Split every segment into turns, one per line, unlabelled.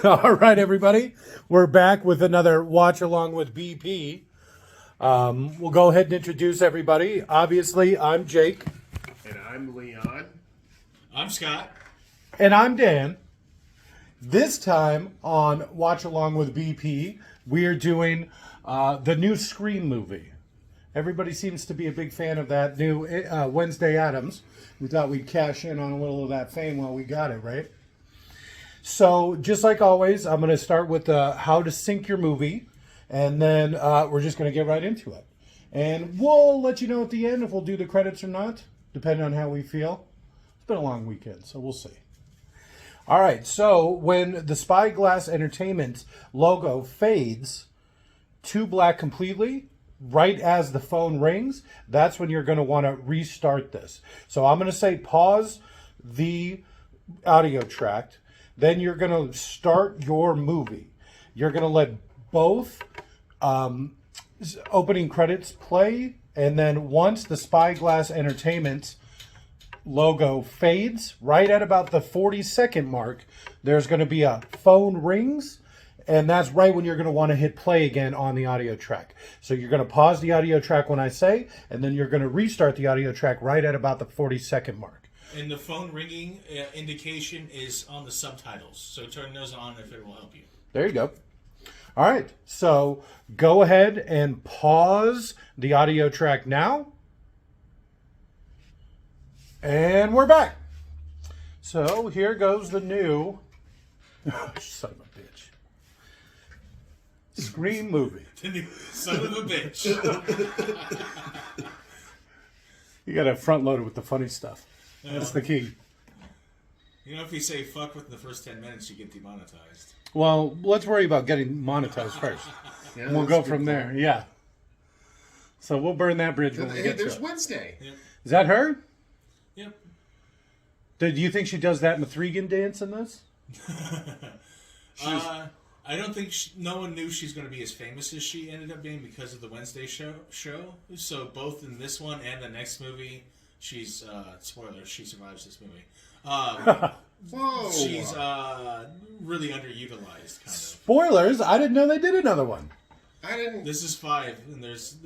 All right, everybody. We're back with another Watch Along with BP. We'll go ahead and introduce everybody. Obviously, I'm Jake.
And I'm Leon.
I'm Scott.
And I'm Dan. This time on Watch Along with BP, we are doing the new Scream movie. Everybody seems to be a big fan of that new Wednesday Addams. We thought we'd cash in on a little of that fame while we got it, right? So, just like always, I'm going to start with how to sync your movie, and then we're just going to get right into it. And we'll let you know at the end if we'll do the credits or not, depending on how we feel. It's been a long weekend, so we'll see. All right, so when the Spyglass Entertainment logo fades to black completely, right as the phone rings, that's when you're going to want to restart this. So I'm going to say pause the audio track. Then you're going to start your movie. You're going to let both opening credits play. And then once the Spyglass Entertainment logo fades, right at about the 40-second mark, there's going to be a phone rings. And that's right when you're going to want to hit play again on the audio track. So you're going to pause the audio track when I say, and then you're going to restart the audio track right at about the 40-second mark.
And the phone ringing indication is on the subtitles, so turn those on if it will help you.
There you go. All right, so go ahead and pause the audio track now. And we're back. So here goes the new son of a bitch Scream movie.
The new son of a bitch.
You got to front load it with the funny stuff. That's the key.
You know, if you say fuck within the first 10 minutes, you get demonetized.
Well, let's worry about getting monetized first.
Yeah,
And we'll go from there. Yeah. So we'll burn that bridge when we
Hey,
get to
there's
it.
Wednesday.
Yep.
Is that her?
Yep.
Do you think she does that Mithrigan dance in this?
I don't think no one knew she's going to be as famous as she ended up being because of the Wednesday show. So both in this one and the next movie, she's spoiler. She survives this movie.
Whoa.
She's really underutilized, kind of.
Spoilers! I didn't know they did another one.
I didn't.
This is 5, and there's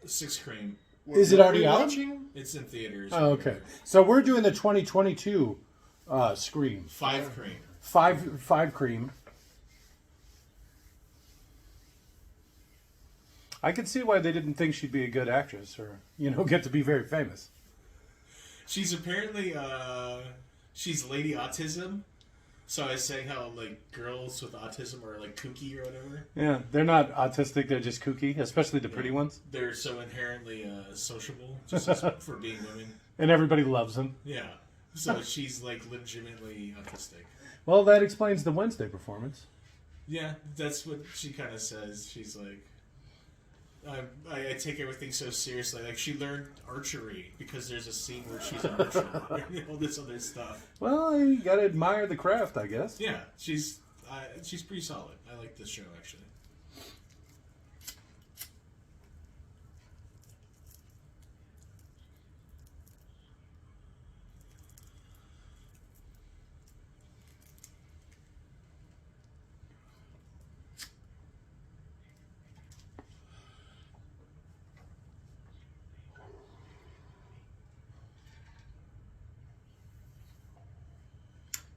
6cream.
Is it
what
already
are we
out?
watching?
It's in theaters.
Oh, okay. So we're doing the 2022 Scream.
5cream.
5cream. I could see why they didn't think she'd be a good actress or, get to be very famous.
She's apparently she's Lady Autism. So I was saying how like girls with autism are like kooky or whatever.
Yeah, they're not autistic, they're just kooky, especially the pretty ones.
They're so inherently sociable just for being women.
And everybody loves them.
Yeah. So she's like legitimately autistic.
Well, that explains the Wednesday performance.
Yeah, that's what she kind of says. She's like, I take everything so seriously. Like, she learned archery because there's a scene where she's an archer and all this other stuff.
Well, you gotta admire the craft, I guess.
Yeah, she's pretty solid. I like this show, actually.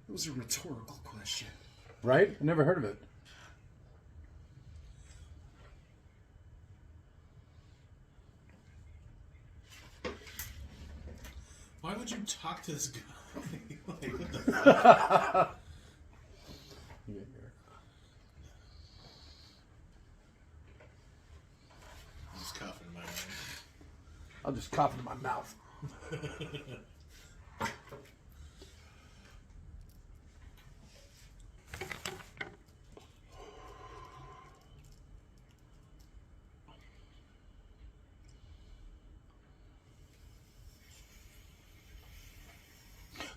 It was a rhetorical question.
Right? I never heard of it.
Why would you talk to this guy? Like, what the fuck? I'm just coughing in my mouth.
I'll just cough into my mouth.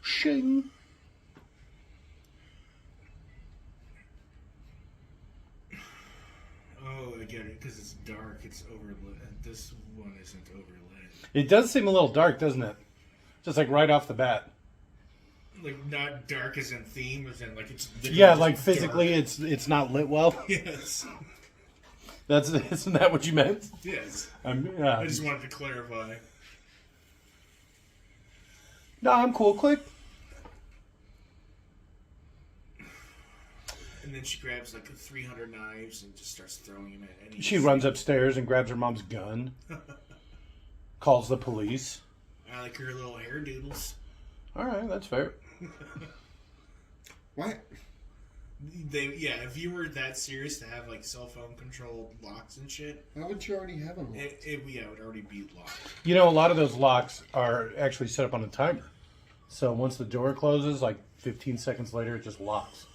Shing.
Oh, I get it, because it's dark. It's overlit. This one isn't overlit.
It does seem a little dark, doesn't it? Just like right off the bat.
Like not dark as in theme, as in like it's literally
Yeah,
just
like physically,
dark.
it's not lit well.
Yes.
Isn't that what you meant?
Yes.
Yeah.
I just wanted to clarify.
No, I'm cool. Click.
And then she grabs like 300 knives and just starts throwing them at any.
She runs upstairs and grabs her mom's gun. Calls the police.
I like her little hair doodles.
All right, that's fair.
What?
If you were that serious to have like cell phone controlled locks and shit,
How would you already have them?
it would already be locked.
You know, a lot of those locks are actually set up on a timer. So once the door closes, like 15 seconds later, it just locks.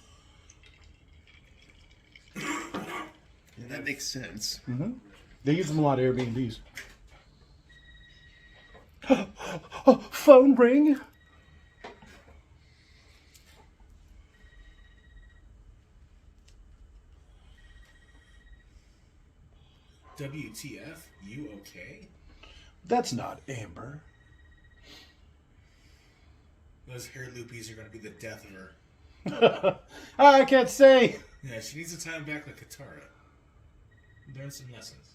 Yeah, that makes sense.
Mm-hmm. They use them a lot of Airbnbs. Phone ring.
WTF? You okay?
That's not Amber.
Those hair loopies are going to be the death of her.
I can't say.
Yeah, she needs to tie them back like Katara. Learn some lessons.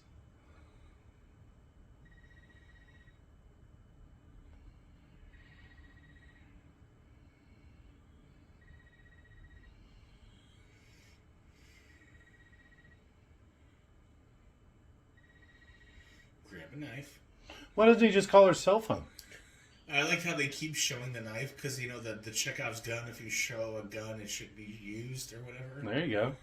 Grab a knife.
Why doesn't he just call her cell phone?
I like how they keep showing the knife because, you know, the Chekhov's gun, if you show a gun, it should be used or whatever.
There you go.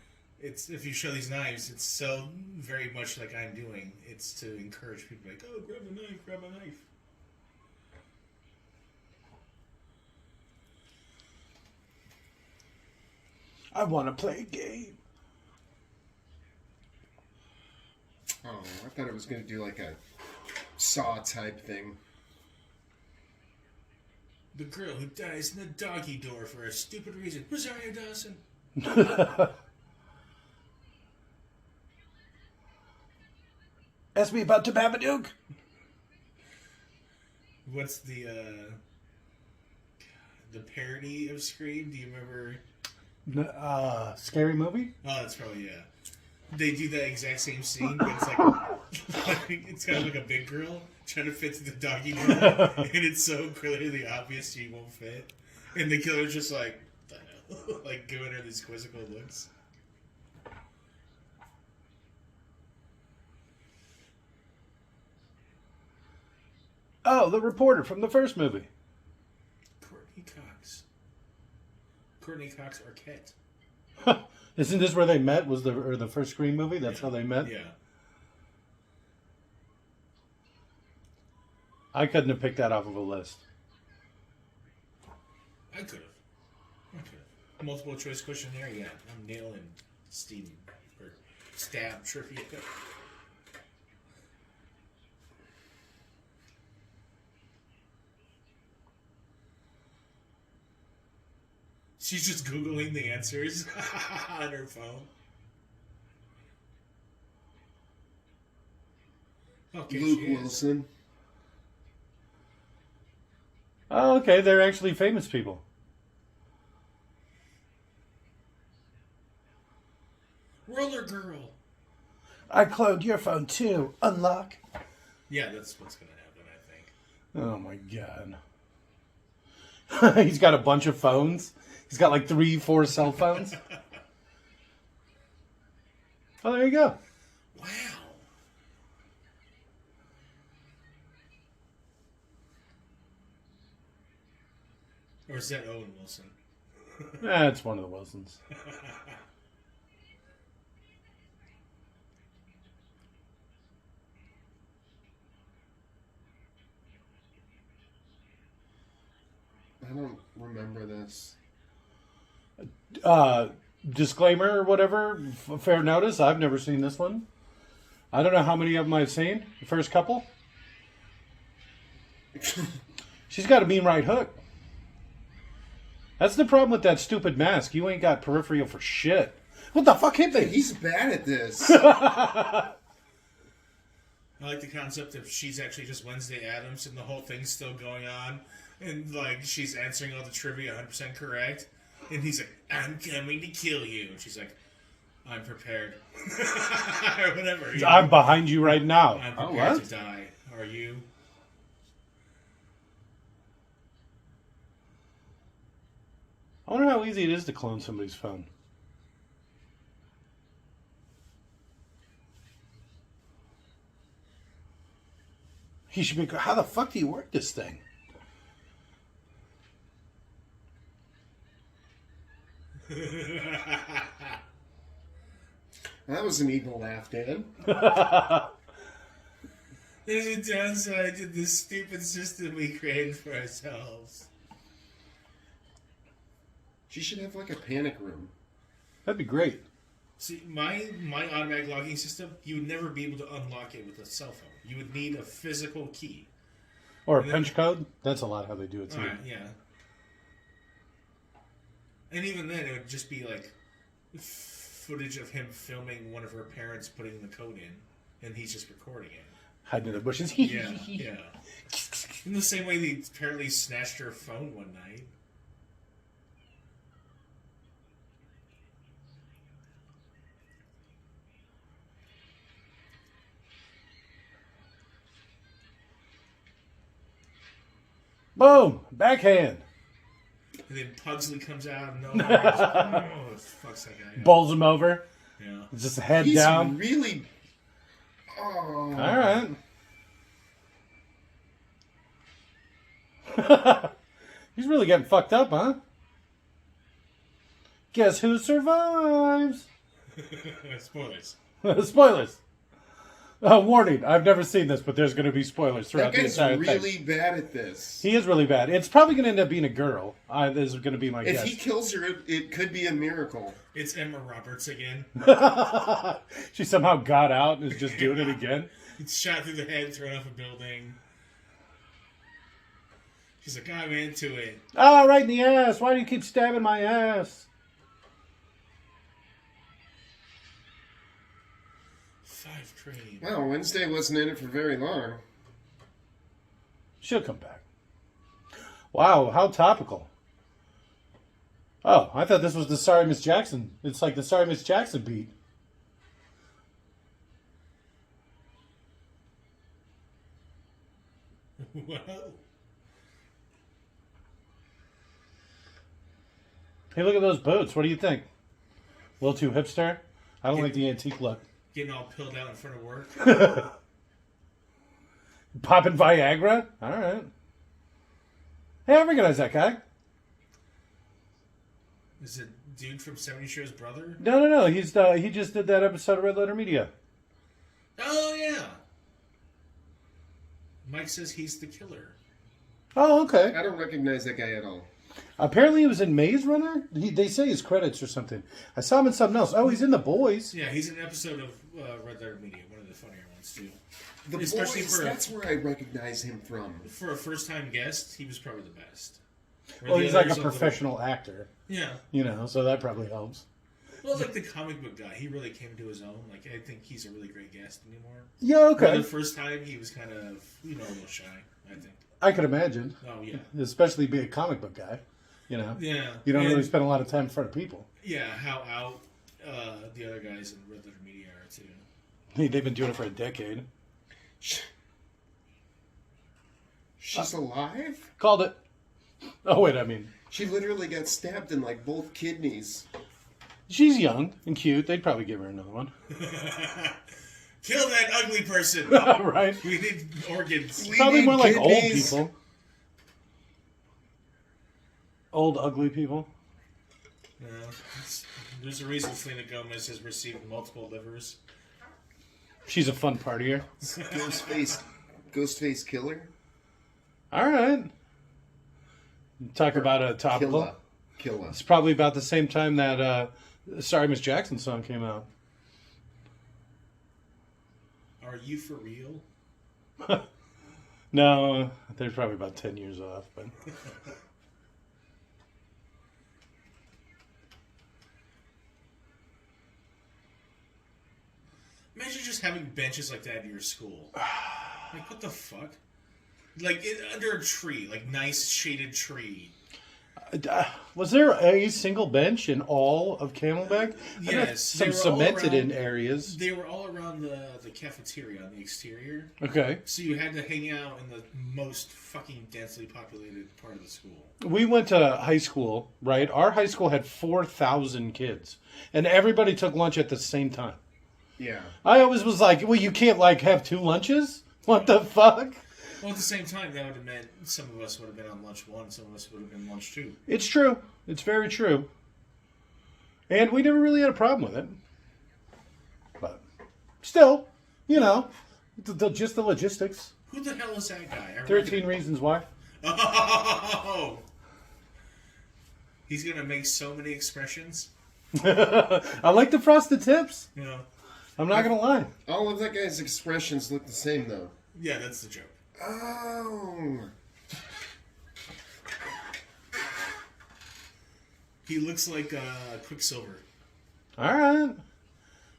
It's if you show these knives, it's so very much like I'm doing. It's to encourage people like, oh, grab a knife, grab a knife.
I want to play a game.
Oh, I thought it was going to do like a Saw type thing.
The girl who dies in the doggy door for a stupid reason. Rosario Dawson.
Ask me about the Babadook.
What's the parody of Scream? Do you remember?
Scary movie?
Oh, that's probably, yeah. They do that exact same scene, but it's like it's kind of like a big girl trying to fit through the doggy door, and it's so clearly obvious she won't fit. And the killer's just like, what the hell? Like giving her these quizzical looks.
Oh, the reporter from the first movie.
Courtney Cox Arquette.
Isn't this where they met? Was the first Scream movie? That's how they met?
Yeah.
I couldn't have picked that off of a list.
I could have. Multiple choice questionnaire, yeah. I'm nailing Steam or stab trivia. She's just Googling the answers on her phone. Okay,
Luke
she is.
Wilson.
Oh, okay. They're actually famous people.
Roller Girl.
I cloned your phone too. Unlock.
Yeah, that's what's going to happen, I think.
Oh my god. He's got a bunch of phones. He's got like 3-4 cell phones. Oh, there you go.
Wow. Or is that Owen Wilson?
It's one of the Wilsons.
I don't remember this.
Disclaimer or whatever, fair notice, I've never seen this one. I don't know how many of them I've seen. The first couple. She's got a mean right hook. That's the problem with that stupid mask. You ain't got peripheral for shit. What the fuck hit me?
He's bad at this.
I like the concept of she's actually just Wednesday Addams and the whole thing's still going on. And, like, she's answering all the trivia 100% correct. And he's like, I'm coming to kill you. And she's like, I'm prepared. Or whatever. You know?
I'm behind you right now.
I'm
Oh,
prepared
what?
to die. Are you?
I wonder how easy it is to clone somebody's phone. He should be. How the fuck do you work this thing?
That was an evil laugh, Dan.
There's a downside to this stupid system we created for ourselves.
She should have like a panic room.
That'd be great.
See, my automatic locking system, you would never be able to unlock it with a cell phone. You would need a physical key.
Or a punch code. That's a lot how they do it too.
Alright, yeah. And even then, it would just be like footage of him filming one of her parents putting the code in, and he's just recording it.
Hiding in the bushes.
Yeah, yeah. In the same way they apparently snatched her phone one night.
Boom! Backhand.
And then Pugsley comes out and fucks that guy up.
Bowls him over.
Yeah.
Just head
He's
down.
really. Oh.
Alright. He's really getting fucked up, huh? Guess who survives?
Spoilers.
Spoilers. Warning, I've never seen this, but there's going to be spoilers throughout
That
the
guy's
entire
really
thing.
bad at this.
He is really bad. It's probably going to end up being a girl. This is going to be my
If
guess.
he kills her, it could be a miracle.
It's Emma Roberts again.
She somehow got out and is just doing it again.
It's shot through the head, thrown off a building. She's like, I'm into it.
Ah, right in the ass. Why do you keep stabbing my ass?
5cream.
Well, Wednesday wasn't in it for very long.
She'll come back. Wow, how topical. Oh, I thought this was the Sorry Miss Jackson. It's like the Sorry Miss Jackson beat.
Whoa.
Hey, look at those boots. What do you think? A little too hipster? I don't like the antique look.
Getting all pilled out in front of work.
Popping Viagra? All right. Hey, I recognize that guy.
Is it dude from 70 Show's brother?
No. He's he just did that episode of Red Letter Media.
Oh, yeah. Mike says he's the killer.
Oh, okay.
I don't recognize that guy at all.
Apparently he was in Maze Runner. They say his credits or something. I saw him in something else. Oh, he's in The Boys.
Yeah, he's in an episode of Red Letter Media, one of the funnier ones, too.
The
Especially
Boys,
for
that's where I recognize him from.
For a first-time guest, he was probably the best.
Well, he's like a professional actor.
Yeah.
You know, so that probably helps.
Well, like the comic book guy, he really came to his own. Like, I think he's a really great guest anymore.
Yeah, okay.
But the first time, he was kind of, a little shy, I think.
I could imagine.
Oh, yeah.
Especially being a comic book guy. You know?
Yeah.
You don't
And,
really spend a lot of time in front of people.
Yeah, how out the other guys in Red Letter Media are, too.
They've been doing it for a decade.
She's alive?
Called it. Oh, wait, I mean...
She literally got stabbed in like both kidneys.
She's young and cute. They'd probably give her another one.
Kill that ugly person!
Right?
We need organs.
We
Probably
need
more like old
kidneys.
people. Old, ugly people.
Yeah, there's a reason Selena Gomez has received multiple livers.
She's a fun partier.
Ghostface killer?
All right. Talk about a topical.
Killa.
It's probably about the same time that Sorry Miss Jackson song came out.
Are you for real?
No, they're probably about 10 years off. But
Imagine just having benches like that at your school. Like, what the fuck? Like under a tree, like nice shaded tree.
Was there a single bench in all of Camelback? I know
Yes,
some
they were all
cemented in
around-
areas.
They were all around the cafeteria on the exterior.
Okay.
So you had to hang out in the most fucking densely populated part of the school.
We went to high school, right? Our high school had 4,000 kids, and everybody took lunch at the same time.
Yeah.
I always was like, well, you can't like have two lunches? What the fuck?
Well, at the same time, that would have meant some of us would have been on lunch one, some of us would have been lunch two.
It's true. It's very true. And we never really had a problem with it. But still, you know, just the logistics.
Who the hell is that guy?
13 Reasons Why.
Oh! He's gonna make so many expressions.
I like the frosted tips.
You know?
I'm not going to lie.
All of that guy's expressions look the same, though.
Yeah, that's the joke.
Oh.
He looks like Quicksilver.
All right.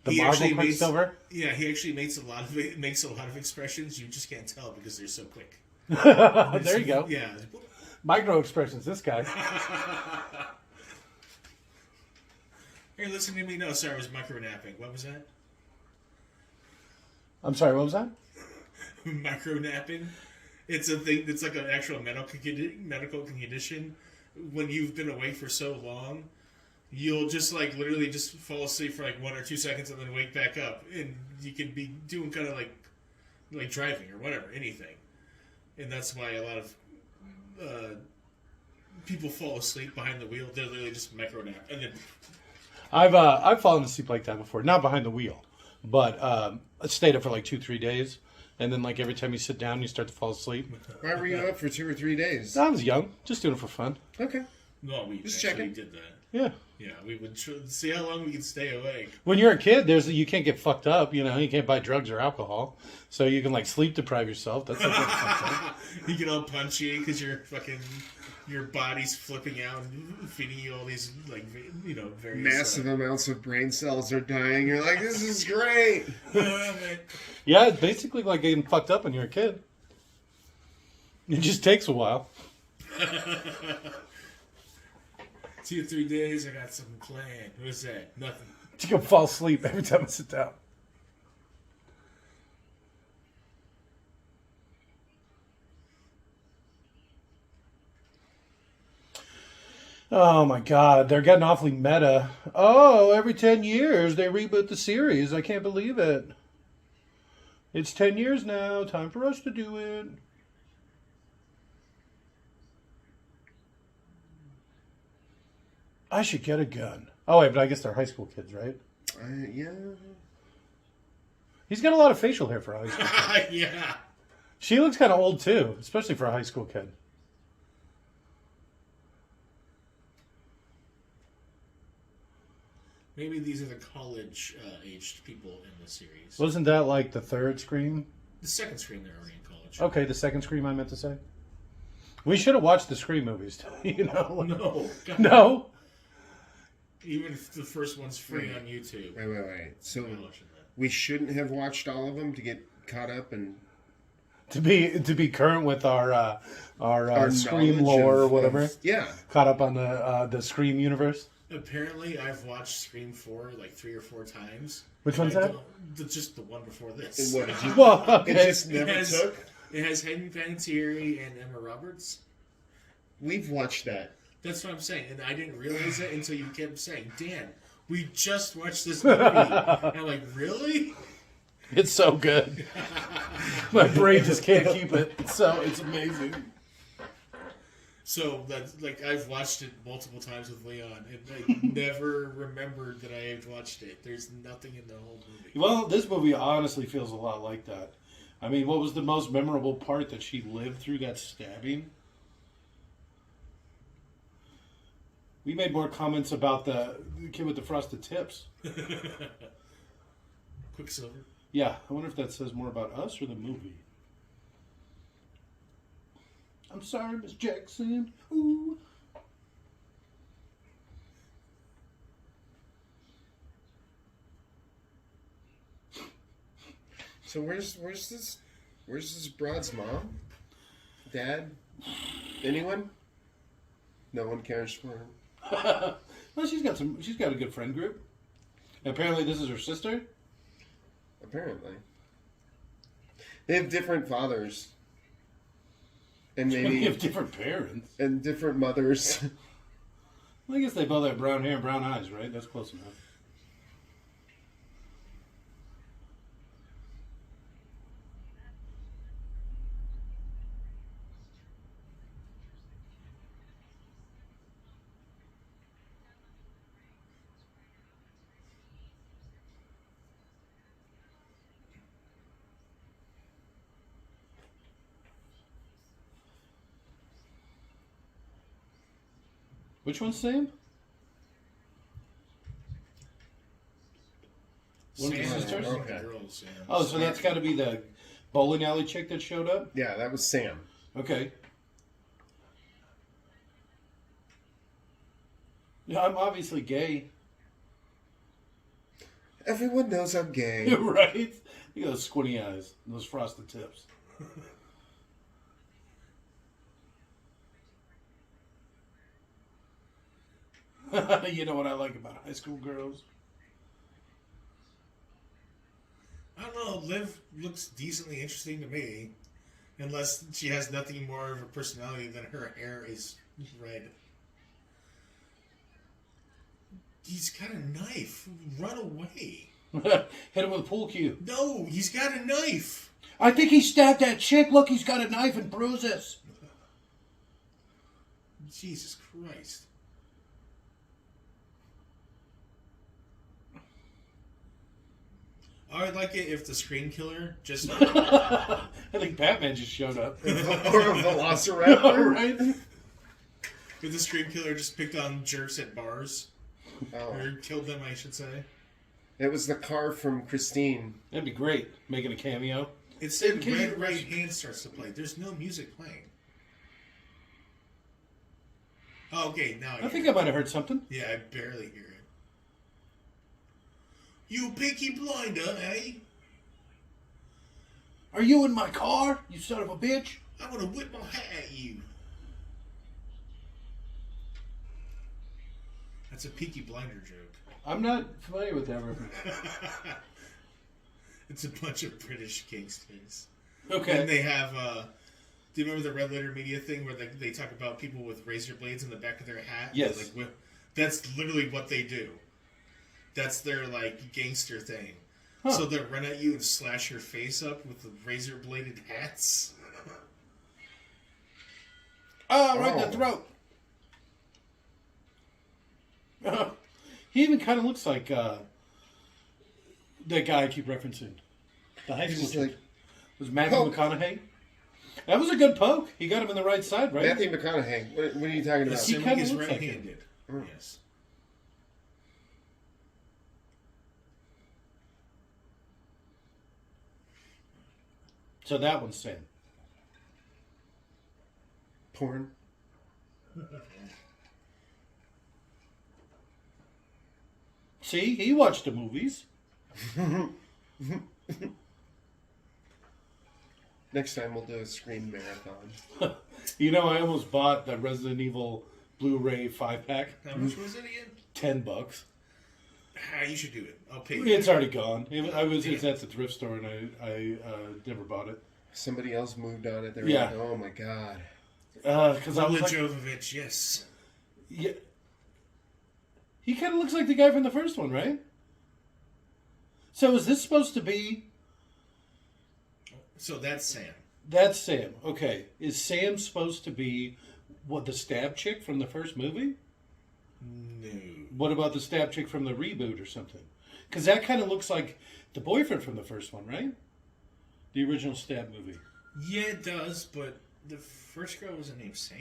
The
He
Marvel
actually makes-
Quicksilver.
Yeah, he actually makes a lot of expressions. You just can't tell because they're so quick.
There you go.
Yeah.
Micro expressions, this guy.
Hey, listen to me. No, sorry, I was micro napping. What was that?
I'm sorry, what was that?
Micro napping. It's a thing. It's like an actual medical condition. When you've been awake for so long, you'll just like literally just fall asleep for like 1 or 2 seconds and then wake back up, and you can be doing kind of like driving or whatever, anything. And that's why a lot of people fall asleep behind the wheel. They're literally just micro nap, and then
I've fallen asleep like that before, not behind the wheel, but I stayed up for like 2-3 days, and then like every time you sit down, you start to fall asleep.
Why were you up for 2 or 3 days?
I was young, just doing it for fun.
Okay.
no, we
Just
actually
checking.
did that.
Yeah.
Yeah, we would see how long we could stay awake.
When you're a kid, you can't get fucked up. You know, you can't buy drugs or alcohol, so you can like sleep deprive yourself. That's not fucked up.
You get all punchy because your body's flipping out and feeding you all these like various
Massive amounts of brain cells are dying. You're like, this is great.
Yeah, it's basically like getting fucked up when you're a kid. It just takes a while.
2 or 3 days, I got something planned. What's that? Nothing.
You can fall asleep every time I sit down. Oh my god, they're getting awfully meta. Oh, every 10 years they reboot the series. I can't believe it. It's 10 years now. Time for us to do it. I should get a gun. Oh, wait, but I guess they're high school kids, right?
Yeah.
He's got a lot of facial hair for a high school kid.
Yeah.
She looks kind of old, too, especially for a high school kid.
Maybe these are the college-aged people in the series.
Wasn't that like the third Scream?
The second Scream, they're already in college.
Okay, the second Scream I meant to say. We should have watched the Scream movies, you know?
No. God.
No?
Even if the first one's free on YouTube.
Wait. So
I'm not watching that.
we shouldn't have watched all of them to get caught up and
To be current with our Scream
knowledge
lore or
of-
whatever.
Yeah.
Caught up on the Scream universe.
Apparently, I've watched Scream 4 like 3 or 4 times.
Which one's that?
Just the one before this.
What did you?
Well,
It
okay.
just never took.
It has Hayden Panettiere and Emma Roberts.
We've watched that.
That's what I'm saying, and I didn't realize it until you kept saying, "Dan, we just watched this movie." And I'm like, "Really?"
It's so good. My brain just can't keep it. It's amazing.
So that's like I've watched it multiple times with Leon, and I never remembered that I had watched it. There's nothing in the whole movie.
Well, this movie honestly feels a lot like that. I mean, what was the most memorable part that she lived through that stabbing? We made more comments about the kid with the frosted tips.
Quicksilver.
Yeah, I wonder if that says more about us or the movie. I'm sorry, Miss Jackson. Ooh.
So where's this broad's mom? Dad? Anyone? No one cares for her.
Well, she's got a good friend group. Apparently, this is her sister.
Apparently. They have different fathers. And
They
maybe
have different parents.
and different mothers.
Well, I guess they both have brown hair and brown eyes, right? That's close enough. Which one's Sam? One of the
Sam,
sisters?
one of the
Okay.
girls, yeah.
Oh, so that's got to be the bowling alley chick that showed up?
Yeah, that was Sam.
Okay. Yeah, I'm obviously gay.
Everyone knows I'm gay.
Right? Look at those squinty eyes and those frosted tips. You know what I like about high school girls?
I don't know. Liv looks decently interesting to me, unless she has nothing more of a personality than her hair is red. He's got a knife. Run away.
Hit him with a pool cue.
No, he's got a knife.
I think he stabbed that chick. Look, he's got a knife and bruises.
Jesus Christ. I would like it if the Scream Killer just...
I think Batman just showed up.
Or a velociraptor.
Right?
If the Scream Killer just picked on jerks at bars.
Oh.
Or killed them, I should say.
It was the car from Christine.
That'd be great, making a cameo.
It said
In case
Red
you-
Right Hand starts to play. There's no music playing. Oh, okay, now
I think I might have heard something.
Yeah, I barely hear it. You Peaky Blinder, eh?
Are you in my car, you son of a bitch?
I want to whip my hat at you. That's a Peaky Blinder joke.
I'm not familiar with that reference.
It's a bunch of British gangsters.
Okay.
And they have, do you remember the Red Letter Media thing where they talk about people with razor blades in the back of their hat?
Yes.
Like, that's literally what they do. That's their, like, gangster thing.
Huh.
So they'll run at you and slash your face up with the razor bladed hats.
Oh, right in
Oh.
the throat. He even kind of looks like that guy I keep referencing. The high school
He's
chick.
like
Was Matthew
Poke.
McConaughey? That was a good poke. He got him in the right side, right?
Matthew McConaughey. What are you talking about?
He
Assuming
kinda
he's
looks like
right-handed.
him.
Yes.
So that one's Sam.
Porn.
See, he watched the movies.
Next time we'll do a Scream marathon.
You know, I almost bought the Resident Evil Blu-ray 5-pack.
How much was it again?
$10.
Ah, you should do it. I'll pay you.
It's already gone. It's at the thrift store, and I never bought it.
Somebody else moved on it. They were
Yeah.
like, oh my god.
Because I was
Mila
like,
Jovovich, yes.
yeah. He kind of looks like the guy from the first one, right? So is this supposed to be?
So that's Sam.
That's Sam. Okay, is Sam supposed to be what, the stab chick from the first movie?
No.
What about the stab chick from the reboot or something? Because that kind of looks like the boyfriend from the first one, right? The original stab movie.
Yeah, it does, but the first girl wasn't named Sam.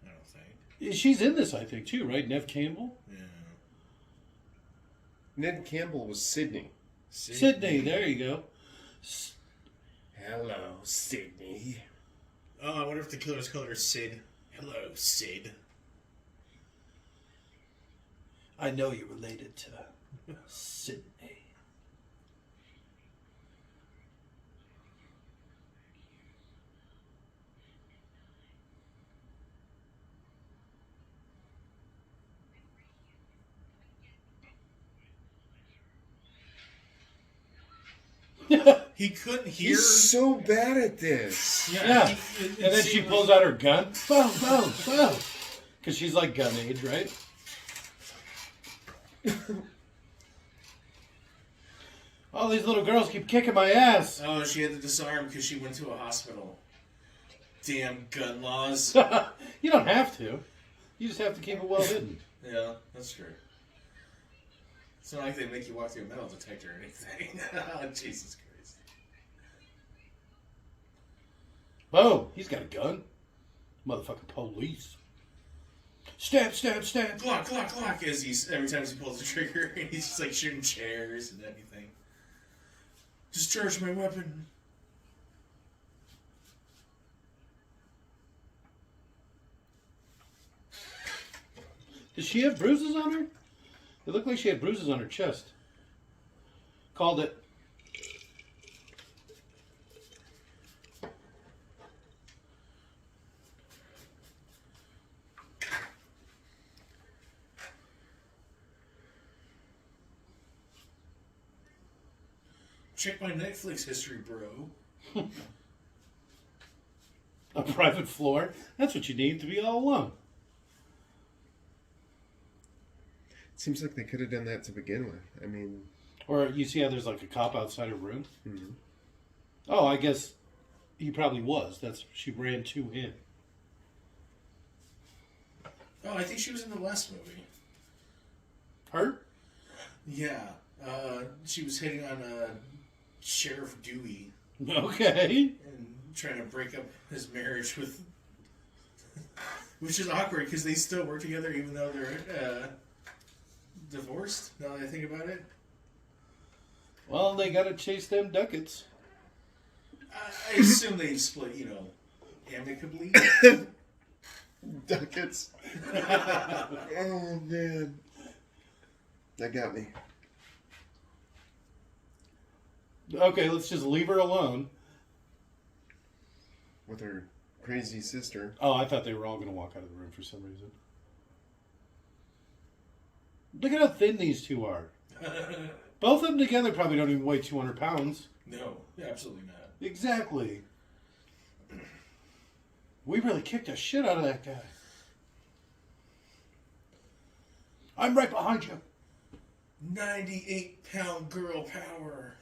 I don't think.
She's in this, I think, too, right? Nev Campbell?
Yeah.
Ned Campbell was Sydney.
Sydney, there you go.
Hello, Sydney.
Oh, I wonder if the killers called her Sid. Hello, Sid.
I know you're related to Sydney.
He couldn't hear.
He's so bad at this.
Yeah.
it
And then she
seemed
pulls
like-
out her gun. Boom, boom, boom. Because she's like gun age, right? All these little girls keep kicking my ass.
Oh, she had to disarm because she went to a hospital. Damn gun laws.
You don't have to. You just have to keep it well hidden.
Yeah, that's true. It's not like they make you walk through a metal detector or anything. Jesus Christ.
Boom. He's got a gun. Motherfucking police. Stab, stab, stab.
Glock, glock, glock, as every time he pulls the trigger, he's just like shooting chairs and everything. Discharge my weapon.
Does she have bruises on her? It looked like she had bruises on her chest. Called it.
Check my Netflix history, bro.
A private floor? That's what you need to be all alone.
Seems like they could have done that to begin with. I mean,
Or you see how there's like a cop outside her room?
Mhm.
Oh, I guess he probably was. She ran to him.
Oh, I think she was in the last movie.
Her?
Yeah. She was hitting on Sheriff Dewey
Okay.
and trying to break up his marriage with... Which is awkward because they still work together even though they're divorced, now that I think about it.
Well, they gotta chase them ducats.
I assume they split, amicably.
ducats. Oh, man. That got me.
Okay, let's just leave her alone.
With her crazy sister.
Oh, I thought they were all going to walk out of the room for some reason. Look at how thin these two are. Both of them together probably don't even weigh 200 pounds.
No, absolutely not.
Exactly. We really kicked the shit out of that guy. I'm right behind you.
98-pound girl power.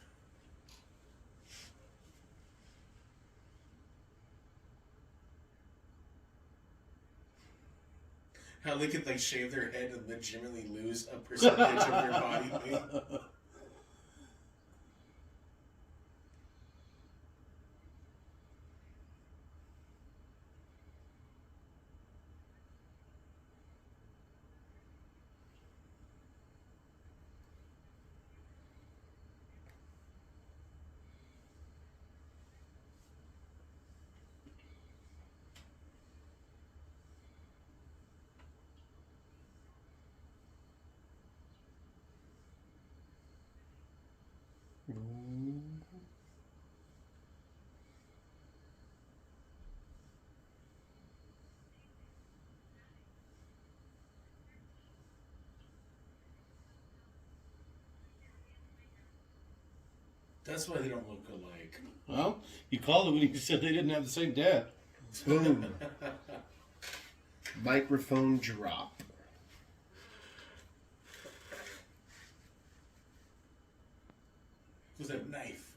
How they could shave their head and legitimately lose a percentage of their body weight. That's why they don't look alike.
Well, you called it when you said they didn't have the same dad.
Boom. Microphone drop.
With a knife.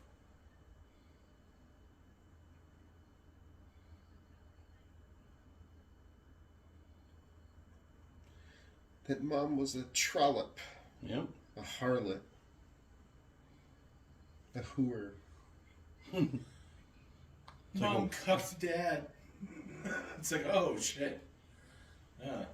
That mom was a trollop.
Yep.
A harlot. A hooer.
Mom cuffed dad. It's like, oh shit. Yeah.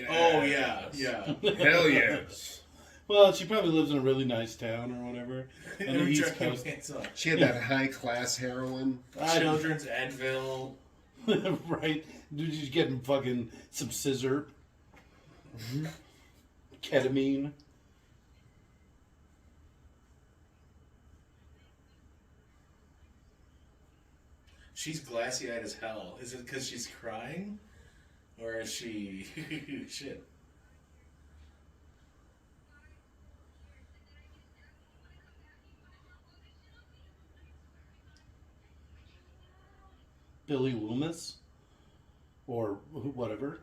Oh yeah, yeah.
Hell yes.
Well, she probably lives in a really nice town or whatever. On the East Coast.
She had that high class heroin.
Children's Advil.
Right? She's getting fucking some scissor. Ketamine.
She's glassy-eyed as hell. Is it because she's crying? Or is she... Shit.
Billy Loomis? Or whatever.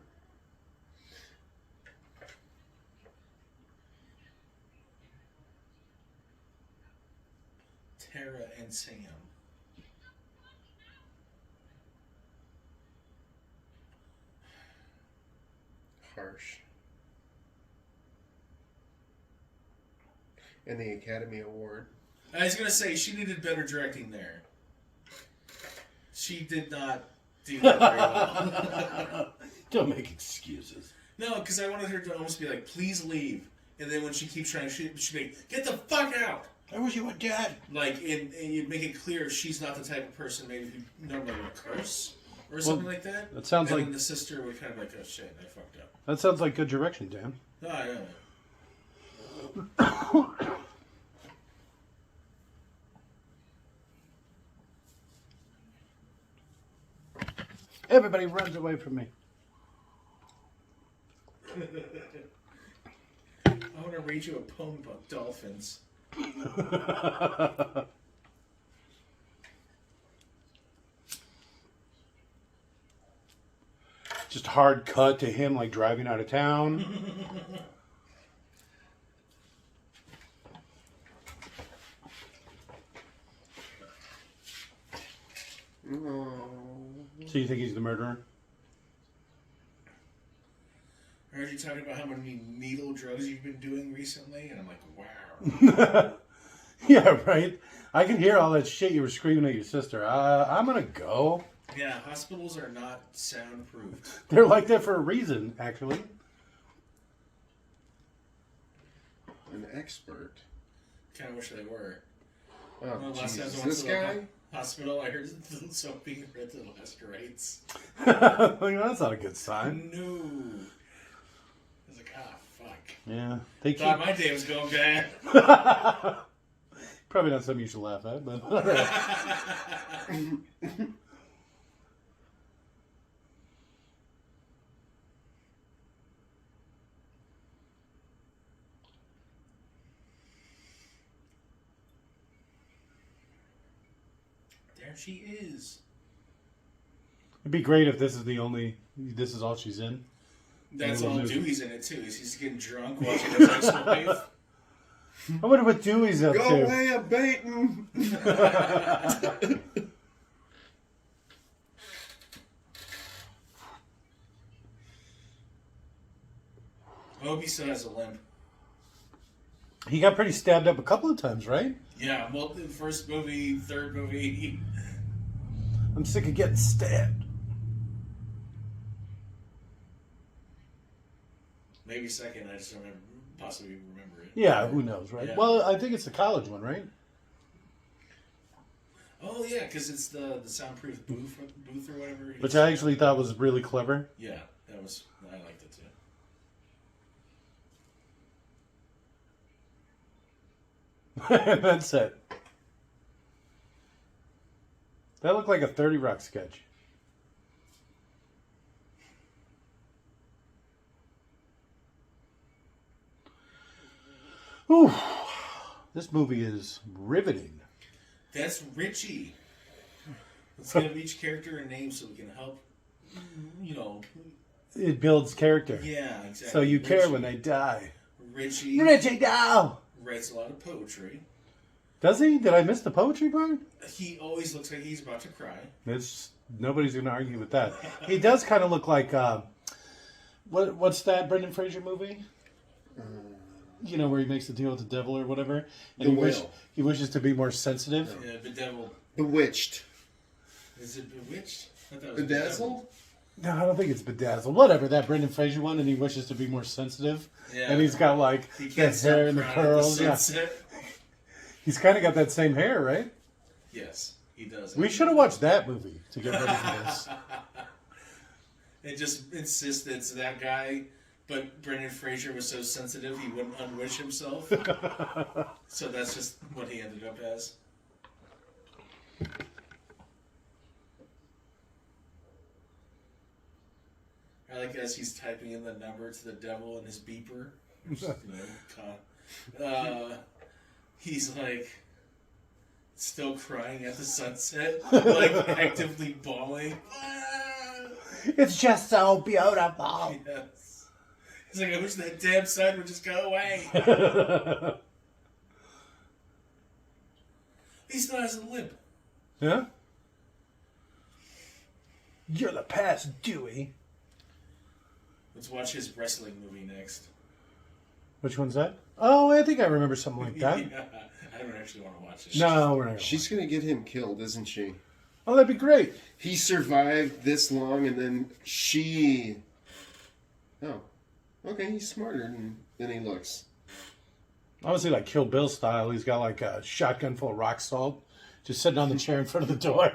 Tara and Sam.
Harsh. And the Academy Award.
I was gonna say she needed better directing there. She did not do that very well.
Don't make excuses.
No, because I wanted her to almost be like, "Please leave," and then when she keeps trying, she'd be like, "Get the fuck out!"
I wish you were dead.
Like, and you'd make it clear she's not the type of person maybe who normally would curse or something like that.
That sounds
and
like
then the sister would kind of like, "Oh shit, I fucked up."
that sounds like good direction, Dan.
No, I know.
Everybody runs away from me.
I want to read you a poem about dolphins.
Just hard cut to him like driving out of town.
No.
So you think he's the murderer?
I heard you talking about how many needle drugs you've been doing recently, and I'm like, wow.
Yeah, right. I can hear all that shit you were screaming at your sister. I'm gonna go.
Yeah, hospitals are not soundproof.
They're like that for a reason, actually.
An expert.
Kind of wish they were.
Oh,
Well, last time I
Jesus.
went
This
to the
guy?
hospital, I heard soap being read to the last rites.
That's not a good sign.
No. I was like, ah, fuck.
Yeah, they keep.
Thought my day was going bad.
Probably not something you should laugh at, but.
There she is.
It'd be great if this is all she's in.
That's
Yeah,
all
we'll do.
Dewey's in it too. He's getting drunk watching his ex-wife.
I wonder what Dewey's up
Go
to.
away, a baiting.
I hope he still has a limp.
He got pretty stabbed up a couple of times, right?
Yeah, well, the first movie, third movie.
I'm sick of getting stabbed.
Maybe second, I just don't possibly remember it.
Yeah, who knows, right?
Yeah.
Well, I think it's the college one, right?
Oh yeah, because it's the soundproof booth or whatever.
Which I actually thought was really clever.
Yeah, I liked it too.
That's it. That looked like a 30 Rock sketch. Ooh, this movie is riveting.
That's Richie. Let's give each character a name so we can help. You know.
It builds character.
Yeah, exactly.
So you care
Richie.
when they die.
Richie
Richie, no!
writes a lot of poetry.
Does he? Did I miss the poetry part?
He always looks like he's about to cry.
Nobody's going to argue with that. He does kind of look like what's that Brendan Fraser movie? You know, where he makes the deal with the devil or whatever, and he wishes to be more sensitive.
Yeah, bedeviled.
Bewitched.
Is it bewitched? I thought it was
Bedazzled?
No, I don't think it's bedazzled. Whatever, that Brendan Fraser one, and he wishes to be more sensitive.
Yeah.
And he's got like
He
that
can't stop
hair and the
crying at
curls. Yeah,
sunset.
he's kind of got that same hair, right?
Yes, he does.
We should have watched that movie to get ready for this.
It just insists that it's that guy, but Brendan Fraser was so sensitive he wouldn't unwish himself. So that's just what he ended up as. like as he's typing in the number to the devil in his beeper. He's like still crying at the sunset, like actively bawling.
It's just so beautiful.
Yes. He's like, I wish that damn sun would just go away. He still has a limp.
Yeah? You're the past, Dewey.
Let's watch his wrestling movie next.
Which one's that? Oh, I think I remember something like that.
Yeah, I don't actually want to watch it.
No, we're not.
She's going to get him killed, isn't she?
Oh, that'd be great.
He survived this long, and then she... Oh. Okay, he's smarter than he looks.
Obviously, like Kill Bill style, he's got like a shotgun full of rock salt, just sitting on the chair in front of the door.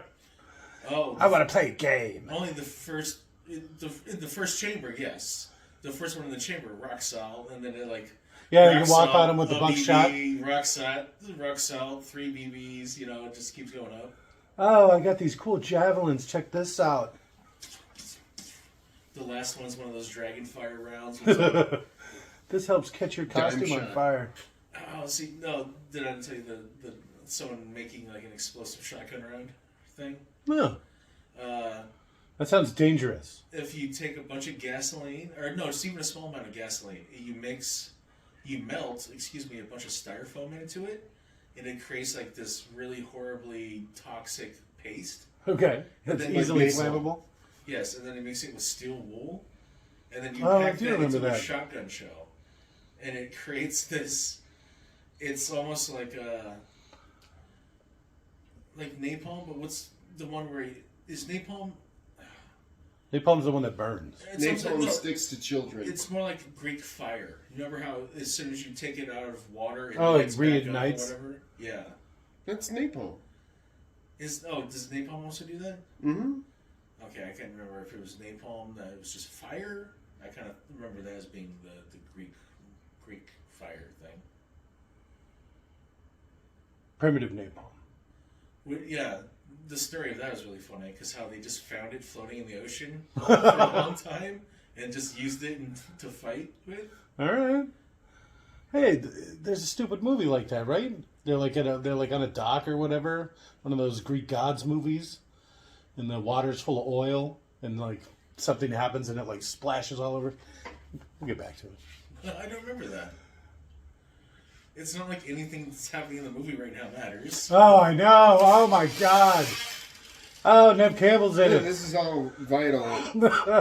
Oh,
I want to play a game.
only the first in the first chamber, yes. The first one in the chamber, rock salt, and then it like
Yeah, you
rock
can walk
salt,
on him with the
a
buckshot.
BB, rock salt, 3 BBs. You know, it just keeps going up.
Oh, I got these cool javelins. Check this out.
The last one's one of those dragon fire rounds.
This helps catch your costume on
shot.
fire.
Oh, see, no, did I tell you the someone making like an explosive shotgun round thing?
No,
Uh,
that sounds dangerous.
if you take a bunch of gasoline, or no, it's even a small amount of gasoline, you melt, a bunch of styrofoam into it, and it creates like this really horribly toxic paste.
Okay, that's
then
easily
like
flammable.
Yes, and then you mix it with steel wool, and then you
Oh, I
pack
do
that
remember
into a
that.
shotgun shell, and it creates this. It's almost like napalm, but what's the one where is napalm?
Napalm's the one that burns.
Napalm sticks to children.
It's more like Greek fire. You remember how as soon as you take it out of water, it
Oh, it
lights back up or
reignites?
whatever? Yeah.
That's napalm.
Does napalm also do that?
Mm-hmm.
Okay, I can't remember if it was napalm that it was just fire. I kind of remember that as being the Greek fire thing.
Primitive napalm.
Yeah, the story of that was really funny because how they just found it floating in the ocean for a long time and just used it to fight with.
All right. Hey, there's a stupid movie like that, right? They're like on a dock or whatever, one of those Greek gods movies, and the water's full of oil, and like something happens and it like splashes all over. We'll get back to it.
I don't remember that. It's not like anything that's happening in the movie right now matters.
Oh, I know. Oh my God. Oh, Nev Campbell's in
Yeah,
it.
this is all vital,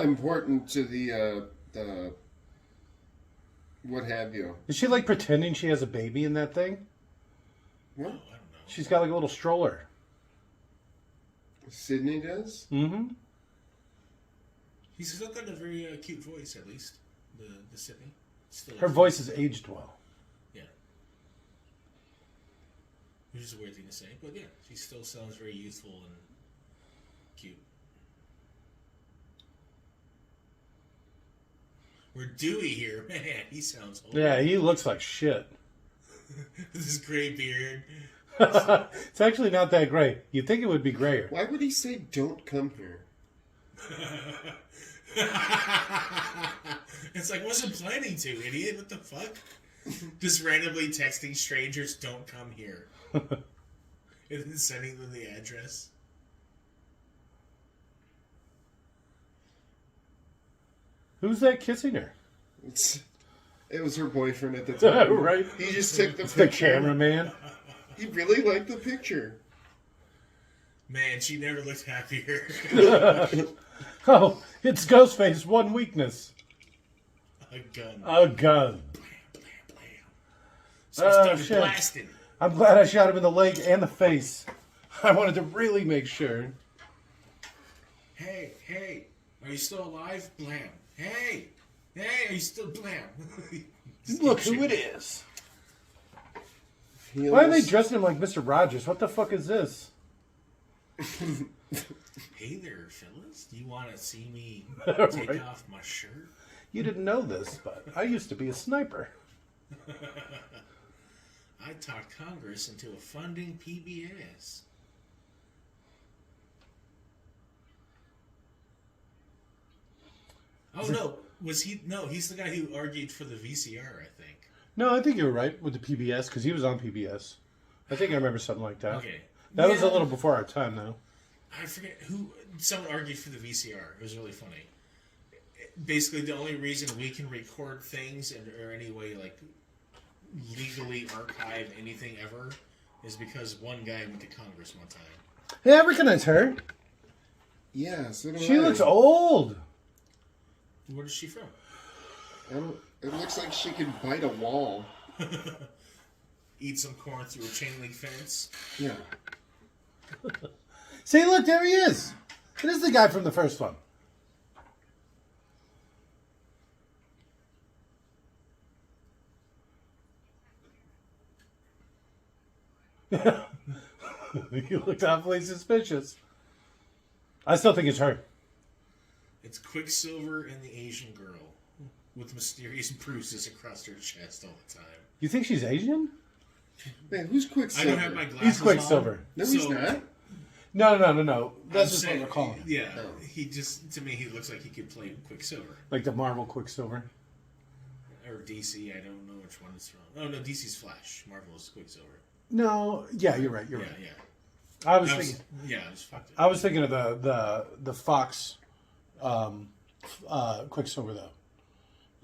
important to the what have you.
Is she like pretending she has a baby in that thing?
What?
I don't know.
She's got like a little stroller.
Sydney does?
Mm-hmm.
He's still got a very cute voice, at least. The Sydney. Still
Her voice has aged well.
Yeah. Which is a weird thing to say, but yeah, she still sounds very youthful and cute. We're Dewey here, man. He sounds old.
Yeah, he looks like shit.
With his gray beard.
It's actually not that gray. You'd think it would be grayer.
Why would he say don't come here?
It's like, wasn't planning to, idiot. What the fuck? Just randomly texting strangers, don't come here. And then sending them the address.
Who's that kissing her?
It was her boyfriend at the time.
Right?
He just took the
It's the
picture.
cameraman.
He really liked the picture.
Man, she never looked happier.
Oh, it's Ghostface. One weakness.
A gun.
A gun.
Blam, blam. So
Oh,
started
shit.
blasting.
I'm glad I shot him in the leg and the face. I wanted to really make sure.
Hey, are you still alive? Blam. Hey, are you still blam? Just
Look
keep
who it
shooting.
is.
He
Why are they
almost-
dressing him like Mr. Rogers? What the fuck is this?
Hey there, fellas. Do you want to see me
Right.
take off my shirt?
You didn't know this, but I used to be a sniper.
I talked Congress into a funding PBS. Oh no, was he? No, he's the guy who argued for the VCR. I think.
No, I think you were right with the PBS because he was on PBS. I think I remember something like that.
Okay.
That was a little before our time, though.
I forget who. Someone argued for the VCR. It was really funny. Basically, the only reason we can record things or any way like legally archive anything ever is because one guy went to Congress one time.
Hey, I recognize her.
Yeah, so do
She
I.
looks old.
Where is she from?
It looks like she could bite a wall.
Eat some corn through a chain link fence.
Yeah.
See, look, there he is. It is the guy from the first one. You looked awfully suspicious. I still think it's her.
It's Quicksilver and the Asian girl with mysterious bruises across her chest all the time.
You think she's Asian?
Man, who's
I
Quicksilver?
don't have my glasses
He's Quicksilver.
on.
No, he's
so
not.
No. That's
I'm
just
saying-
what we're calling him.
Yeah,
Oh.
he just to me he looks like he could play Quicksilver
Like the Marvel Quicksilver.
or DC. I don't know which one it's from. Oh no, DC's Flash. Marvel's Quicksilver.
No, yeah, you're right. You're
Yeah,
right.
yeah.
I was
I
thinking.
was fucked up.
I was thinking of the Fox Quicksilver though.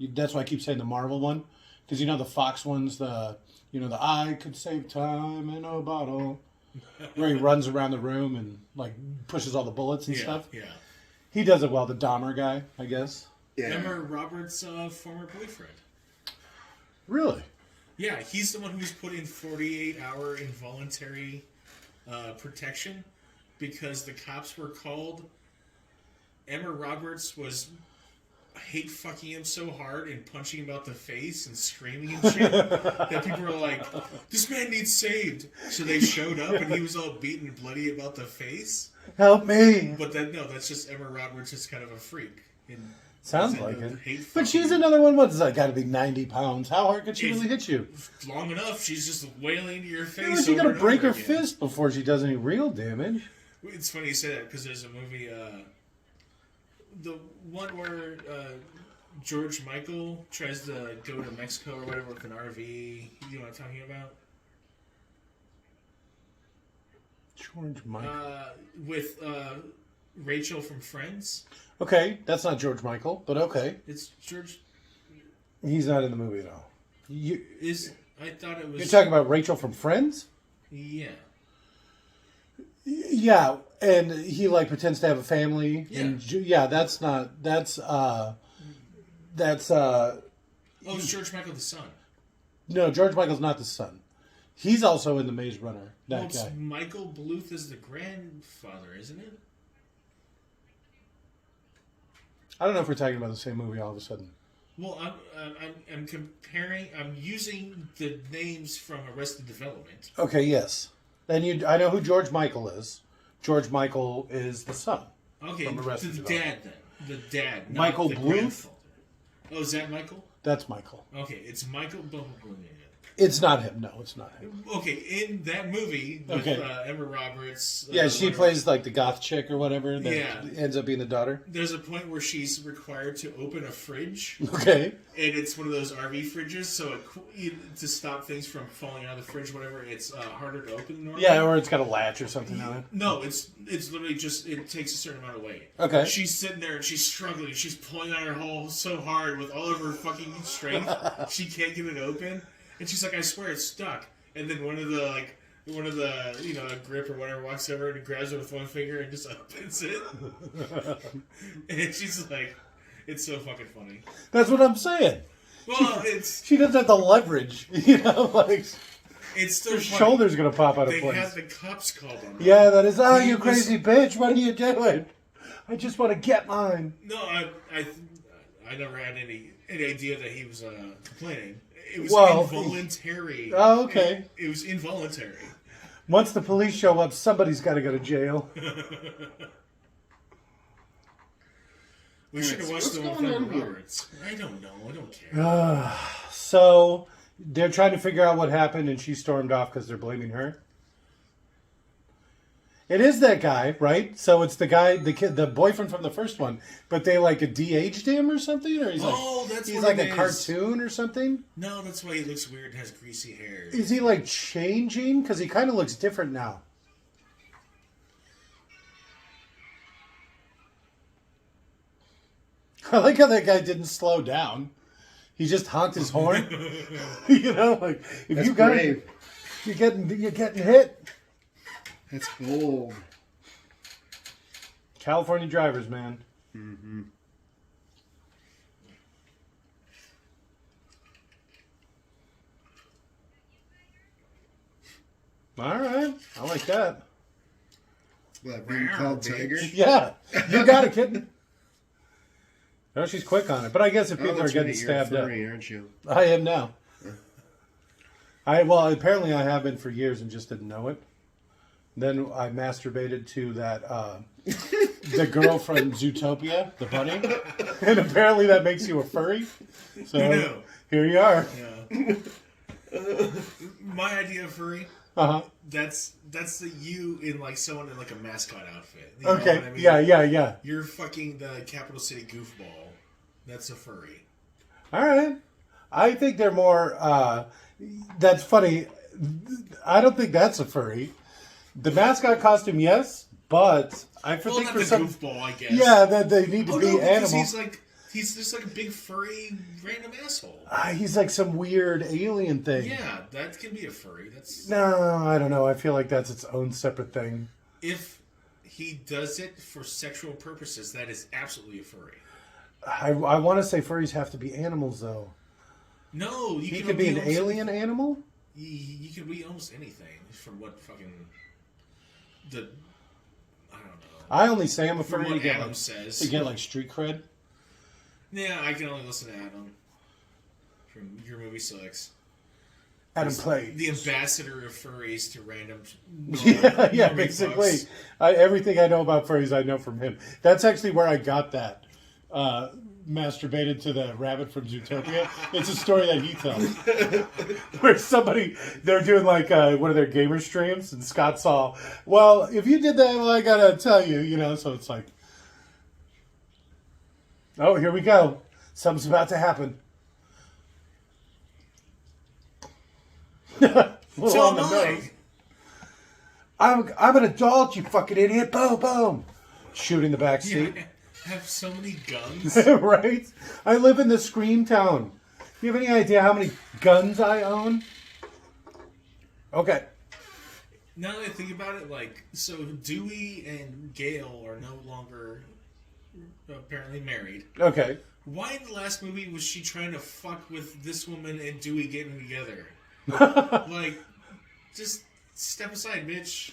That's why I keep saying the Marvel one, because you know the Fox one's the I could save time in a bottle, where he runs around the room and like pushes all the bullets and
Yeah,
stuff.
yeah.
He does it well. The Dahmer guy, I guess.
Yeah.
Remember Robert's former boyfriend?
Really?
Yeah, he's the one who's put in 48-hour involuntary protection because the cops were called. Emma Roberts was hate fucking him so hard and punching him out the face and screaming and shit that people were like, "This man needs saved." So they showed up and he was all beaten and bloody about the face.
Help me!
But then no, that's just Emma Roberts is kind of a freak. And
Sounds
is
like
a
it.
hate
But
fucking-
she's another one. What's that? Got to be 90 pounds. How hard could she
It's-
really hit you?
long enough. She's just wailing into your face.
Well, she
over
got to
and
break
over
her
again.
fist before she does any real damage.
It's funny you say that because there's a movie, the one where George Michael tries to go to Mexico or whatever with an RV. You know what I'm talking about?
George Michael.
With Rachel from Friends.
Okay, that's not George Michael, but okay.
It's George.
He's not in the movie at all.
I thought it was.
You're talking about Rachel from Friends?
Yeah.
Yeah, and he like pretends to have a family.
Yeah.
And that's not that's
Oh, it's George Michael the son.
no, George Michael's not the son. He's also in the Maze Runner.
Well,
That
it's
guy.
Michael Bluth is the grandfather, isn't it?
I don't know if we're talking about the same movie all of a sudden.
Well, I'm comparing. I'm using the names from Arrested Development.
Okay, yes. Then I know who George Michael is. George Michael is the son.
Okay,
From Arrested
the
Development.
dad then. The dad, not
Michael
the
Bluth?
grandfather. Oh, is that Michael?
That's Michael.
Okay, it's Michael Bluth.
It's not him. No, it's not him.
Okay, in that movie with
Okay.
Emma Roberts.
Yeah, she
whatever,
plays like the goth chick or whatever that
Yeah.
ends up being the daughter.
There's a point where she's required to open a fridge,
Okay.
and it's one of those RV fridges, so to stop things from falling out of the fridge, whatever, it's harder to open than normal.
Yeah, or it's got a latch or something on it.
No, it's literally just it takes a certain amount of weight.
Okay.
She's sitting there and she's struggling. She's pulling on her hole so hard with all of her fucking strength. She can't get it open, and she's like, "I swear it's stuck." And then one of the a grip or whatever walks over and grabs it with one finger and just opens it. And she's like, "It's so fucking funny."
That's what I'm saying.
Well, it's
She doesn't have the leverage, like
still
her
funny.
shoulder's gonna pop out of
They
place.
had the cops called on her.
Yeah, that is. Oh,
He
you
was-
crazy bitch! What are you doing? I just want to get mine.
No, I never had any idea that he was complaining. It was
Well,
involuntary.
Oh, okay.
It was involuntary.
Once the police show up, somebody's got to go to jail.
We should have
so
watched
what's
the one with
going on
Emma
here?
Roberts. I don't know. I don't care.
So they're trying to figure out what happened, and she stormed off because they're blaming her.
It is that guy, right? So it's the guy, the kid, the boyfriend from the first one, but they like a de-aged him or something, or he's like a cartoon or something.
No, that's why he looks weird and has greasy hair.
Is he like changing? Because he kind of looks different now. I like how that guy didn't slow down. He just honked his horn. You know, like if
That's
you got
brave.
you're getting hit.
That's bold.
California drivers, man.
Mm-hmm.
All right, I like that.
What, being called Tiger?
Yeah, you got it, kitten. No, she's quick on it, but I guess if people are
that's
getting
right,
stabbed
you're a
up,
furry, aren't you?
I am now. Well, apparently I have been for years and just didn't know it. Then I masturbated to that the girl from Zootopia, the bunny, and apparently that makes you a furry. So here you are.
Yeah. My idea of furry.
Uh huh.
That's the you in like someone in like a mascot outfit. You know
Okay.
what I mean?
Yeah.
You're fucking the Capital City goofball. That's a furry.
All right. I think they're more. That's funny. I don't think that's a furry. The mascot costume, yes, but I think
not
for
the
some
goofball, I guess.
Yeah, that they need to be
because
animals.
he's just like a big furry random asshole.
He's like some weird alien thing.
Yeah, that can be a furry. That's
No, I don't know. I feel like that's its own separate thing.
if he does it for sexual purposes, that is absolutely a furry.
I want to say furries have to be animals, though.
No,
He could be an alien animal?
You can be almost anything from what fucking I don't know.
I only say I'm a
From
furry
what
to get,
Adam
like,
says.
to get like street cred.
Yeah, I can only listen to Adam. From Your Movie Sucks.
Adam plays.
The ambassador of furries to random.
Yeah, basically. Everything I know about furries, I know from him. That's actually where I got that. Masturbated to the rabbit from Zootopia. It's a story that he tells. Where they're doing like one of their gamer streams, and Scott saw, well, if you did that, well, I gotta tell you, so it's like, oh, here we go. Something's about to happen.
So
on the nose. I'm an adult, you fucking idiot. Boom, boom. Shooting the back seat.
I have so many guns.
Right? I live in the Scream Town. Do you have any idea how many guns I own? Okay.
Now that I think about it, so Dewey and Gail are no longer apparently married.
Okay.
Why in the last movie was she trying to fuck with this woman and Dewey getting together? Just step aside, bitch.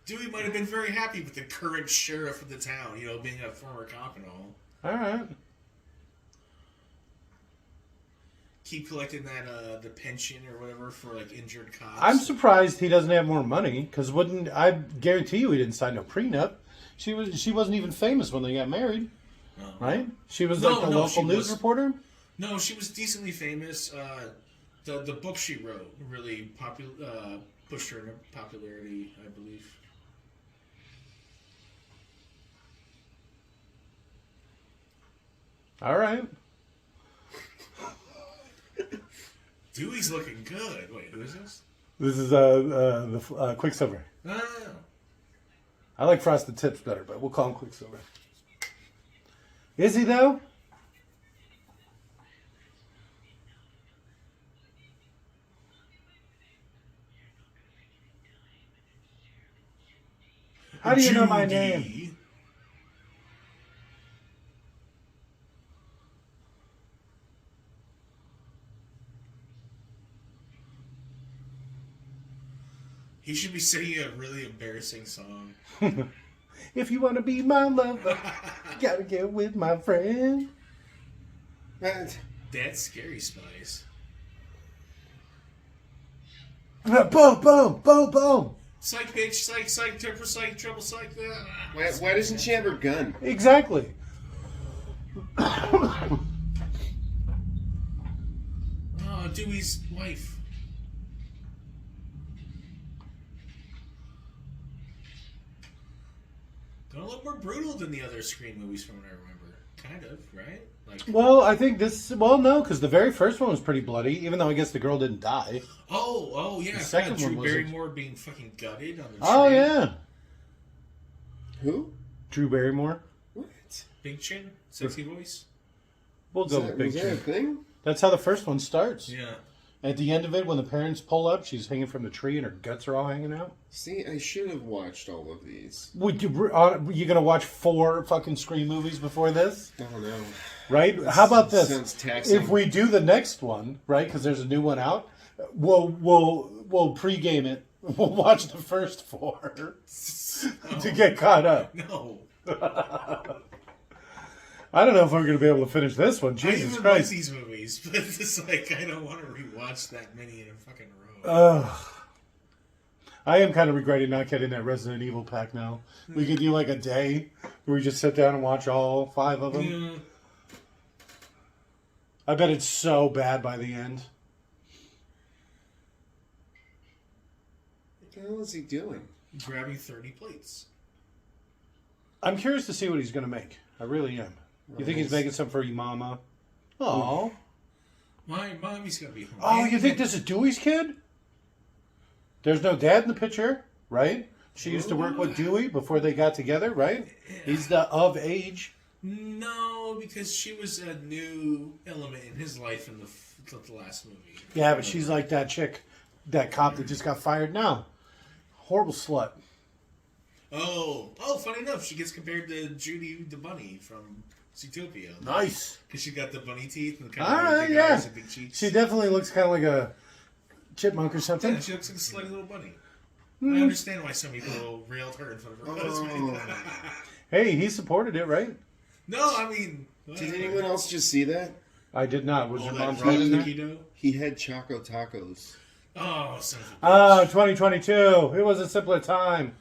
Dewey might have been very happy with the current sheriff of the town, being a former cop and all.
All right.
Keep collecting that the pension or whatever for injured cops.
I'm surprised he doesn't have more money, because I guarantee you he didn't sign no prenup. She wasn't even famous when they got married, right? She was the local news reporter.
No, she was decently famous. The book she wrote really pushed her into popularity, I believe.
All right.
Dewey's looking good. Wait, who is this?
This is the Quicksilver.
Oh.
I like Frosted Tips better, but we'll call him Quicksilver. Is he though? How do you know my name?
He should be singing a really embarrassing song.
If you want to be my lover, you gotta get with my friend.
That's Scary Spice.
Boom, boom, boom, boom.
Psych, bitch, psych, triple psych, triple psych.
Why doesn't she have her gun?
Exactly.
Oh, Dewey's wife. A little more brutal than the other Scream movies from what I remember. Kind of, right? Like,
Well, I think this. Well, no, because the very first one was pretty bloody. Even though I guess the girl didn't die.
oh yeah.
The second
Drew
one wasn't.
Barrymore being fucking gutted on the tree.
Oh yeah,
Who?
Drew Barrymore.
What?
Big chin, sexy voice.
We'll go with Big
Was that a
Chin.
thing?
That's how the first one starts.
Yeah.
At the end of it, when the parents pull up, she's hanging from the tree and her guts are all hanging out.
See, I should have watched all of these.
Would you gonna watch 4 fucking Scream movies before this?
Oh no.
Right? How about this?
Sounds taxing.
If we do the next one, right? Because there's a new one out. We'll pregame it. We'll watch the first 4 to get caught up.
No.
I don't know if we're going to be able to finish this one.
I
Jesus
even like
Christ.
these movies, but it's like I don't want to rewatch that many in a fucking row.
Ugh. I am kind of regretting not getting that Resident Evil pack now. We could do like a day where we just sit down and watch all 5 of them.
Yeah.
I bet it's so bad by the end.
What the hell is he doing?
Grabbing 30 plates.
I'm curious to see what he's going to make. I really am. You think he's making some for your mama? Oh.
My mommy's gonna be home.
Oh, you think this is Dewey's kid? There's no dad in the picture, right? She used to work with Dewey before they got together, right? He's the of age.
No, because she was a new element in his life in the last movie.
Yeah, but she's like that chick, that cop that just got fired now. Horrible slut.
Oh, funny enough, she gets compared to Judy the bunny from Zootopia.
Nice.
Because she got the bunny teeth and kind
All
of
right,
big
yeah.
eyes and big cheeks.
She definitely looks kind of like a chipmunk or something.
Yeah, she looks like a slutty little bunny. I understand why some people railed her in front of her husband.
Hey, he supported it, right?
No, I mean...
Did anyone else just see that?
I did not. Was
All
your
that
mom
raw
saying that?
cookie dough?
He had Choco Tacos.
Oh, son of a
Oh,
bitch.
2022. It was a simpler time.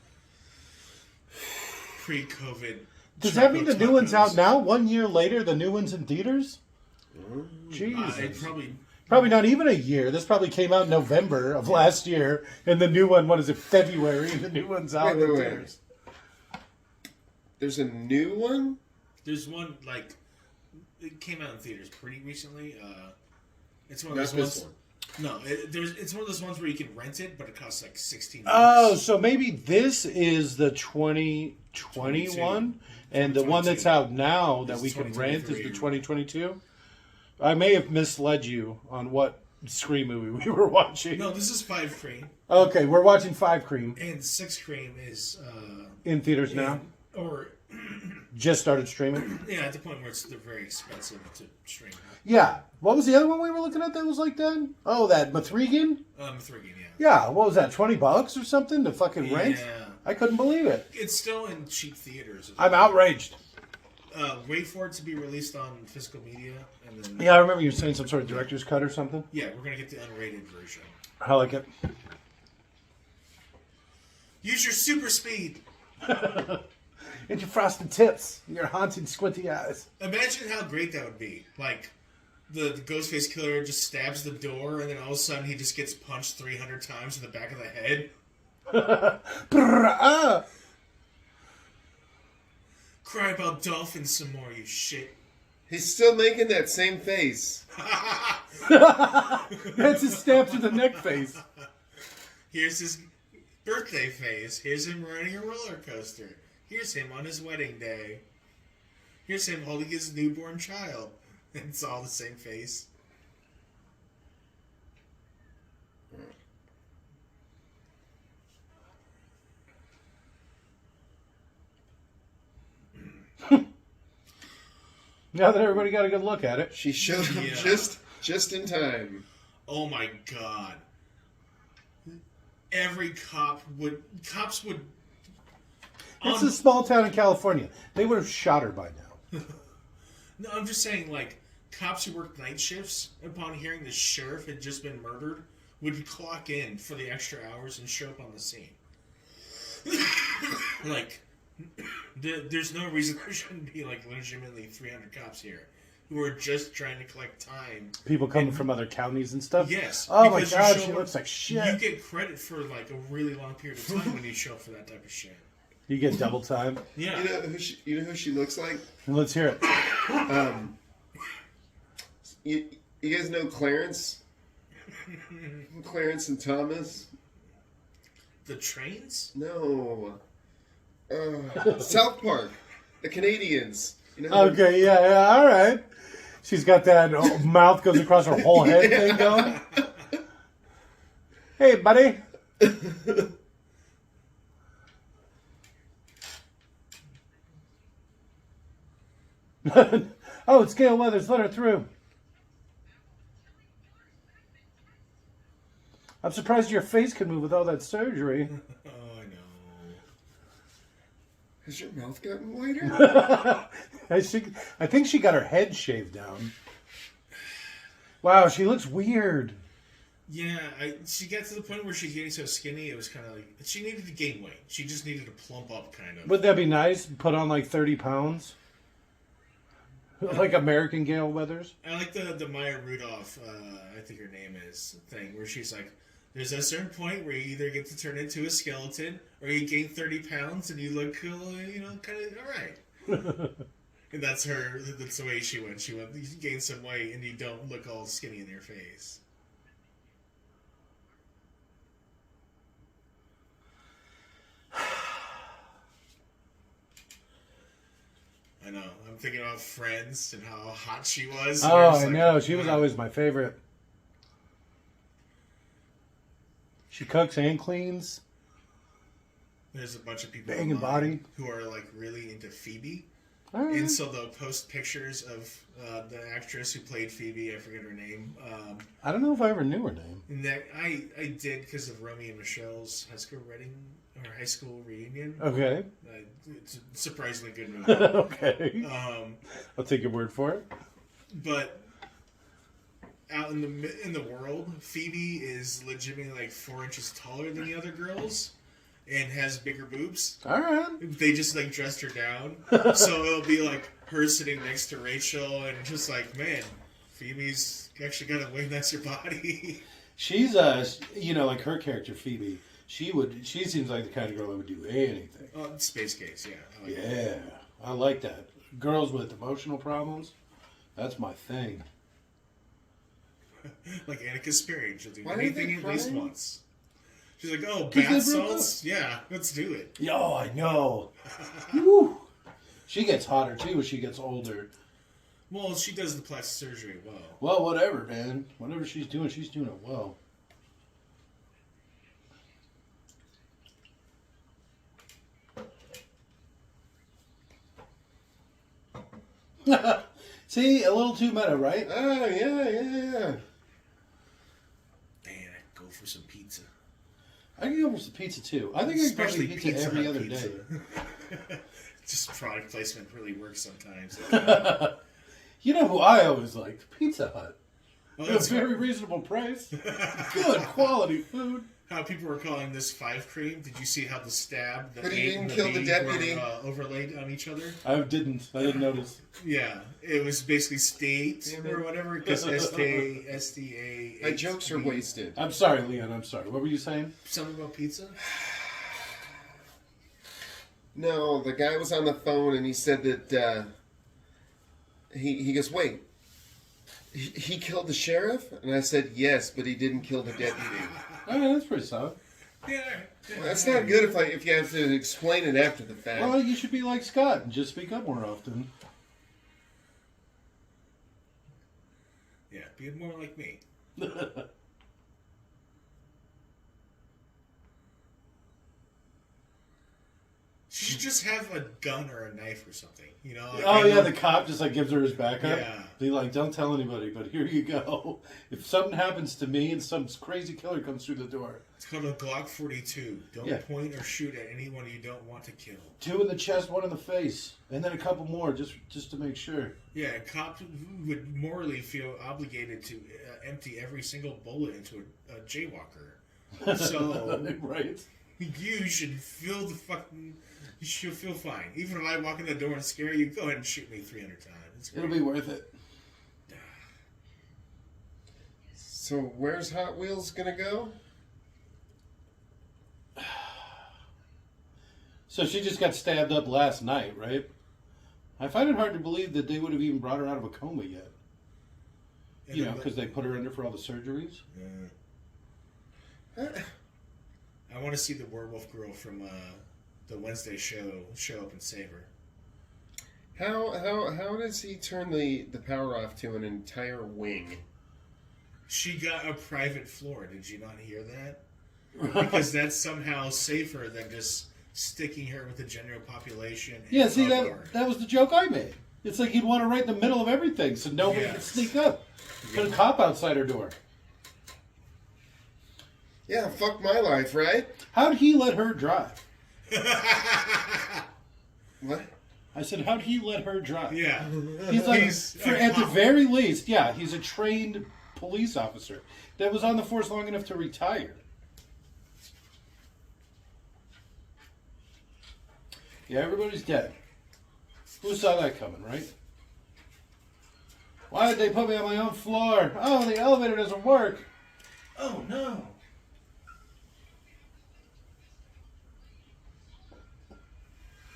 Pre-COVID.
Does that mean the new one's out
tacos.
now? 1 year later, the new one's in theaters?
It
Jesus.
probably...
Probably not even a year. This probably came out in November of last year. And the new one, what is it, February? And the new one's out in
Wait.
theaters.
There's a new one?
There's one, like... It came out in theaters pretty recently. It's one of
Not
those
this
ones...
one.
No, it's one of those ones where you can rent it, but it costs like $16.
Oh, so maybe this is the 2021, and the one that's out now that
Is
we can rent is the
2023.
2022. I may have misled you on what Scream movie we were watching.
No, this is 5cream,
Okay, we're watching 5cream
and 6cream is
in theaters now.
or
Just started streaming.
yeah, at the point where they're very expensive to stream.
Yeah. What was the other one we were looking at that was like that? Oh, that Mathregan?
3 yeah.
Yeah, what was that, $20 or something to fucking rent?
Yeah.
I couldn't believe it.
It's still in cheap theaters.
I'm outraged.
Wait for it to be released on physical media, and then
Yeah, I remember you saying some sort of director's cut or something.
yeah, we're gonna get the unrated version.
I like it.
Use your super speed.
And your frosted tips, and your haunted squinty eyes.
Imagine how great that would be. Like, the Ghostface Killer just stabs the door, and then all of a sudden he just gets punched 300 times in the back of the head. Cry about dolphins some more, you shit.
He's still making that same face.
That's a stab to the neck face.
Here's his birthday face. Here's him riding a roller coaster. Here's him on his wedding day. Here's him holding his newborn child. It's all the same face.
Now that everybody got a good look at it.
She showed up
Yeah.
just in time.
Oh my god. Every cops would
It's a small town in California. They would have shot her by now.
No, I'm just saying, like, cops who work night shifts, upon hearing the sheriff had just been murdered, would clock in for the extra hours and show up on the scene. Like, there's no reason there shouldn't be, like, legitimately 300 cops here who are just trying to collect time.
People coming from other counties and stuff.
Yes.
Oh my
because you
god,
show
she
up-
looks like shit.
You get credit for, like, a really long period of time when you show up for that type of shit.
You get double time.
Yeah.
You know who she looks like?
Let's hear it.
You guys know Clarence? Clarence and Thomas?
The Trains?
No. South Park. The Canadians. You know
Okay, yeah, all right. She's got that mouth goes across her whole head thing going. Hey, buddy. Oh, it's Gail Weathers. Let her through. I'm surprised your face can move with all that surgery.
Oh, I know.
Has your mouth gotten wider?
I think she got her head shaved down. Wow, she looks weird.
Yeah, she got to the point where she's getting so skinny, it was kind of like... She needed to gain weight. She just needed to plump up, kind of.
Would that be nice? Put on like 30 pounds? Like American Gail Weathers?
I like the Maya Rudolph, I think her name is, thing, where she's like, there's a certain point where you either get to turn into a skeleton, or you gain 30 pounds and you look, kind of alright. And that's the way she went. She went, you gain some weight and you don't look all skinny in your face. I know. I'm thinking about Friends and how hot she was.
Oh, I know. She was always my favorite. She cooks and cleans.
There's a bunch of people
Banging body.
who are like really into Phoebe.
Right.
And so they'll post pictures of the actress who played Phoebe. I forget her name.
I don't know if I ever knew her name.
And that I did because of Romy and Michelle's high school reunion.
Okay.
It's a surprisingly good movie.
Okay. I'll take your word for it.
But out in the world, Phoebe is legitimately like 4 inches taller than the other girls. And has bigger boobs.
All right.
They just like dressed her down, so it'll be like her sitting next to Rachel, and just like, man, Phoebe's actually got a way nicer body.
She's like her character Phoebe. She seems like the kind of girl that would do anything.
Space Case, yeah.
Yeah, I like that. Girls with emotional problems, that's my thing.
Like Annika Sperry, she'll do
Why are
anything
they
at least
crying?
once. She's like, oh,
'Cause they
bath
broke
salts? Yeah, let's do it.
Yo, I know. Woo. She gets hotter too as she gets older.
Well, she does the plastic surgery well.
Well, whatever, man. Whatever she's doing it well. See, a little too meta, right?
Oh, yeah.
Man, I'd go for some pizza.
I can go for some pizza too. I think I can probably eat pizza every
Hut
other
pizza.
day.
Just product placement really works sometimes.
You know who I always liked? Pizza Hut.
Oh,
At a
that's
very reasonable price. Good quality food.
how people were calling this 5cream. Did you see how the stab, the
But he
A
didn't
and the
kill the
B
deputy.
were overlaid on each other?
I didn't notice.
Yeah, it was basically state
Damn it.
or whatever, because STA.
My jokes are wasted.
I'm sorry, Leon. I'm sorry. What were you saying?
Something about pizza?
No, the guy was on the phone and he said that he goes, wait, he killed the sheriff? And I said, yes, but he didn't kill the deputy.
Oh, yeah, that's pretty solid.
Yeah.
Well, that's not good if you have to explain it after the fact.
Well, you should be like Scott and just speak up more often.
Yeah, be more like me. She should just have a gun or a knife or something, you know? Like,
Oh yeah, the cop just like gives her his backup.
Yeah.
Be like, don't tell anybody, but here you go. If something happens to me and some crazy killer comes through the door,
It's called a Glock 42. Don't
Yeah.
point or shoot at anyone you don't want to kill. 2
in the chest, 1 in the face, and then a couple more just to make sure.
Yeah, a cop would morally feel obligated to empty every single bullet into a jaywalker. So
Right.
you should feel you should feel fine. Even if I walk in the door and scare you, go ahead and shoot me 300 times. It's great.
It'll be worth it.
So where's Hot Wheels gonna go?
So she just got stabbed up last night, right? I find it hard to believe that they would have even brought her out of a coma yet. You know, because they put her under for all the surgeries.
I want to see the werewolf girl from the Wednesday show up and save her.
How does he turn the power off to an entire wing?
She got a private floor. Did you not hear that? Because that's somehow safer than just sticking her with the general population. And
Yeah, see,
guard.
that was the joke I made. It's like he'd want her right in the middle of everything so nobody could sneak up. Put a cop outside her door.
Yeah, fuck my life, right?
How'd he let her drive?
What?
I said, how'd he let her drive?
Yeah.
He's like,
He's
at the very least, yeah, he's a trained police officer that was on the force long enough to retire. Yeah, everybody's dead. Who saw that coming, right? Why did they put me on my own floor? Oh, the elevator doesn't work.
Oh, no.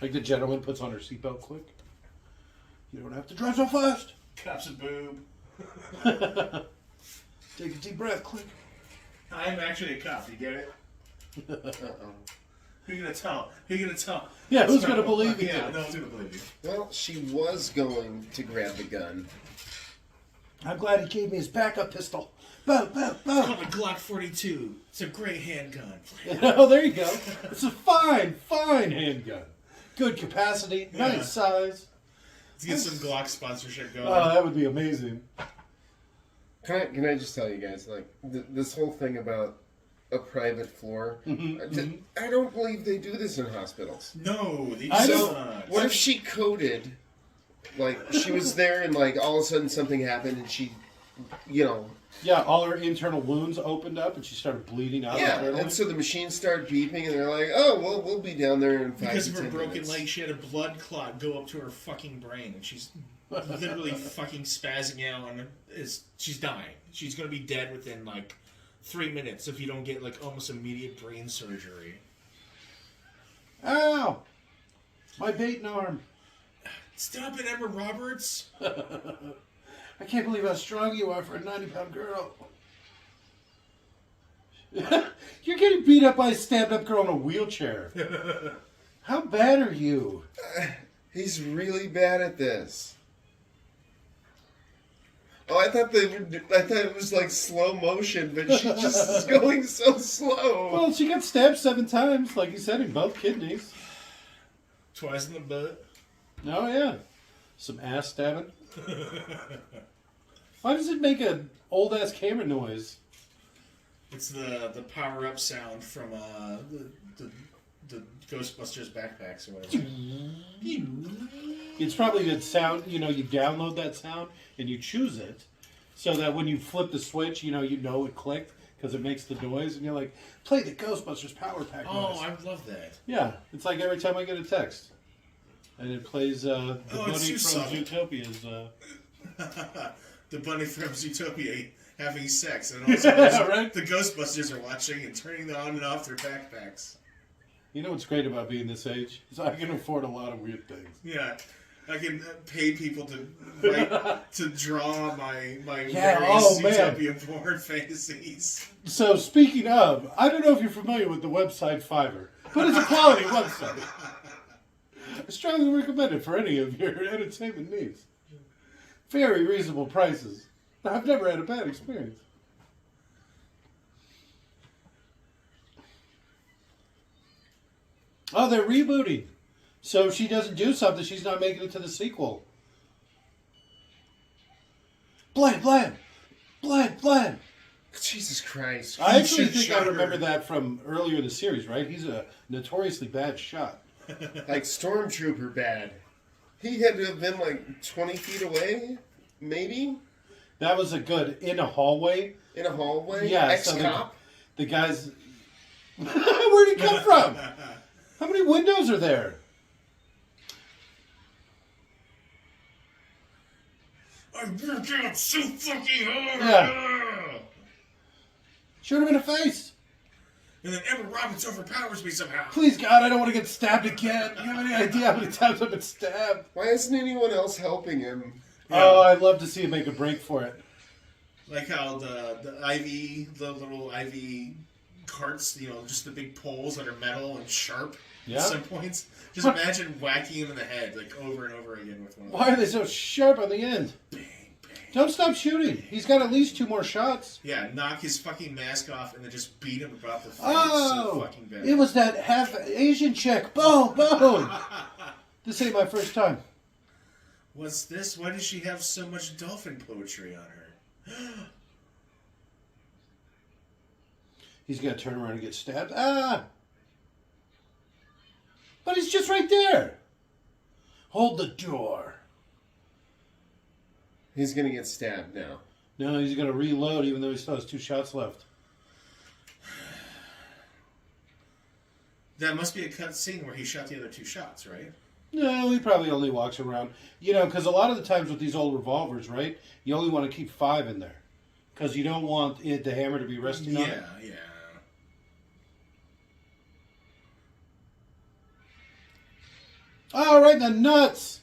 Like the gentleman puts on her seatbelt quick. You don't have to drive so fast.
Cops a boob.
Take a deep breath, quick.
I'm actually a cop. You get it?
Uh-oh.
Who you gonna tell? Who you gonna tell?
Yeah, who's gonna believe you?
Yeah, no one's gonna believe you.
Well, she was going to grab the gun.
I'm glad he gave me his backup pistol. Boom, boom,
It's
boom.
called a Glock 42. It's a great handgun.
Oh, there you go. It's a fine handgun. Good capacity, nice size.
Let's get some Glock sponsorship going.
Oh, that would be amazing.
Can I just tell you guys, like, this whole thing about a private floor, I don't believe they do this in hospitals.
No, these
I
So,
don't.
what if she coded, like, she was there and, like, all of a sudden something happened and she, you know...
Yeah, all her internal wounds opened up and she started bleeding out.
Yeah,
internally.
and so the machines start beeping and they're like, oh, well, we'll be down there in 5
Because
to
of her
10
broken
minutes.
leg, she had a blood clot go up to her fucking brain, and she's literally fucking spazzing out, and she's dying. She's gonna be dead within like 3 minutes if you don't get like almost immediate brain surgery.
Ow! My baiting arm.
Stop it, Emma Roberts.
I can't believe how strong you are for a 90-pound girl. You're getting beat up by a stand-up girl in a wheelchair. How bad are you?
He's really bad at this. Oh, I thought it was like slow motion, but she just is going so slow.
Well, she got stabbed 7 times, like you said, in both kidneys.
Twice in the butt.
Oh, yeah. Some ass stabbing. Why does it make an old-ass camera noise?
It's the power up sound from the Ghostbusters backpacks or whatever.
It's probably that sound, you download that sound and you choose it so that when you flip the switch, you know it clicked because it makes the noise and you're like, play the Ghostbusters Power Pack noise.
Oh, I love that.
Yeah, it's like every time I get a text. And it plays the bunny
it's too
from
subtle.
Zootopia's...
The bunny from Zootopia having sex, and also
right?
the Ghostbusters are watching and turning on and off their backpacks.
You know what's great about being this age? Is I can afford a lot of weird things.
Yeah, I can pay people to write to draw my
Yeah,
various
oh, man.
Zootopia porn fantasies.
So speaking of, I don't know if you're familiar with the website Fiverr, but it's a quality website. I strongly recommend it for any of your entertainment needs. Very reasonable prices. I've never had a bad experience. Oh, they're rebooting. So if she doesn't do something, she's not making it to the sequel. Blam, blam. Blam, blam.
Jesus Christ.
I actually
should've
think
shot
I
her.
remember that from earlier in the series, right? He's a notoriously bad shot.
Like Stormtrooper bad. He had to have been like 20 feet away, maybe,
That was a good in a hallway.
in a hallway.
Yeah, so
Ex-cop.
the guys. Where'd he come from? How many windows are there?
I work out so fucking hard.
Yeah. Shoot him in the face.
And then Emma Roberts overpowers me somehow.
Please, God, I don't want to get stabbed again. Do you have any idea how many times I've been stabbed?
Why isn't anyone else helping him?
Yeah.
Oh, I'd love to see him make a break for it.
Like how the little IV carts, just the big poles that are metal and sharp
Yeah.
at some points. Just imagine whacking him in the head, like, over and over again with one of those.
Why are they so sharp on the end?
Bang, bang.
Don't stop shooting. He's got at least 2 more shots.
Yeah, knock his fucking mask off and then just beat him about the face.
Oh,
So fucking bad.
it was that half Asian chick. Boom, boom. This ain't my first time.
What's this? Why does she have so much dolphin poetry on her?
He's gonna turn around and get stabbed. Ah! But he's just right there. Hold the door.
He's gonna get stabbed now.
No, he's gonna reload even though he still has 2 shots left.
That must be a cut scene where he shot the other 2 shots, right?
No, he probably only walks around. Because a lot of the times with these old revolvers, right, you only want to keep 5 in there. Because you don't want the hammer to be resting on it.
Yeah.
Oh, right in the nuts!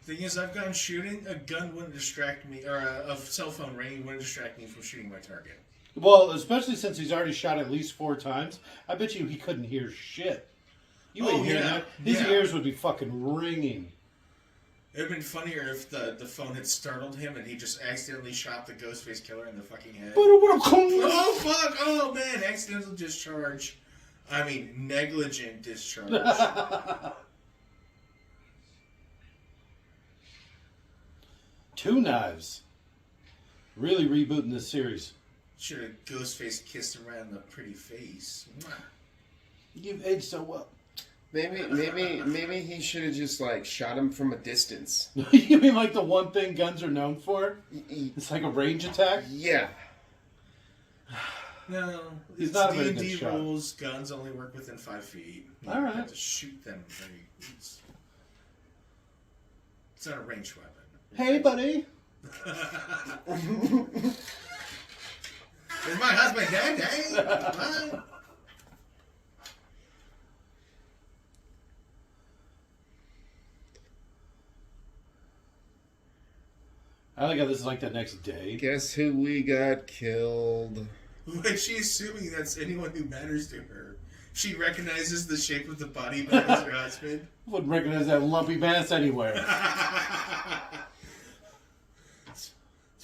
Thing is, I've gone shooting. A gun wouldn't distract me, or a cell phone ringing wouldn't distract me from shooting my target.
Well, especially since he's already shot at least 4 times, I bet you he couldn't hear shit. You ain't hearing that. His ears would be fucking ringing.
It would have been funnier if the phone had startled him and he just accidentally shot the Ghostface killer in the fucking head. Oh, fuck! Oh, man! Accidental discharge. I mean, negligent discharge.
2 knives. Really rebooting this series.
Should have Ghostface kissed him right in the pretty face.
You've aged so well.
Maybe he should have just shot him from a distance.
You mean like the one thing guns are known for? It's like a range attack?
Yeah.
No,
He's
it's
not a very
D&D
good shot.
rules. Guns only work within 5 feet. You
All right.
have to shoot them. It's not a ranged weapon.
Hey, buddy.
Is my husband dead? Hey, what?
I like how this is like the next day.
Guess who we got killed?
Like, she's assuming that's anyone who matters to her. She recognizes the shape of the body but as her husband.
Wouldn't recognize that lumpy mass anywhere.
That's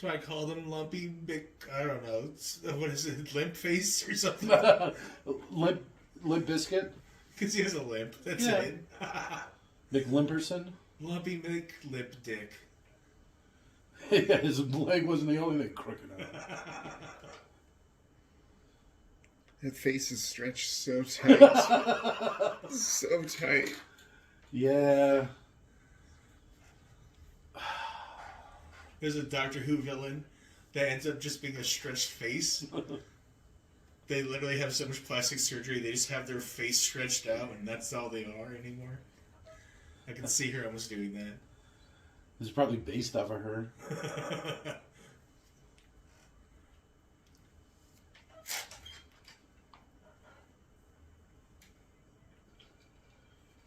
why I called him Lumpy Big. I don't know. What is it? Limp face or something?
Limp Biscuit?
Because he has a limp. That's
Yeah.
it.
McLimperson?
Lumpy Lip Dick.
Yeah, his leg wasn't the only thing crooked on it.
That face is stretched so tight. So tight.
Yeah.
There's a Doctor Who villain that ends up just being a stretched face. They literally have so much plastic surgery, they just have their face stretched out, and that's all they are anymore. I can see her almost doing that.
This is probably based off of her.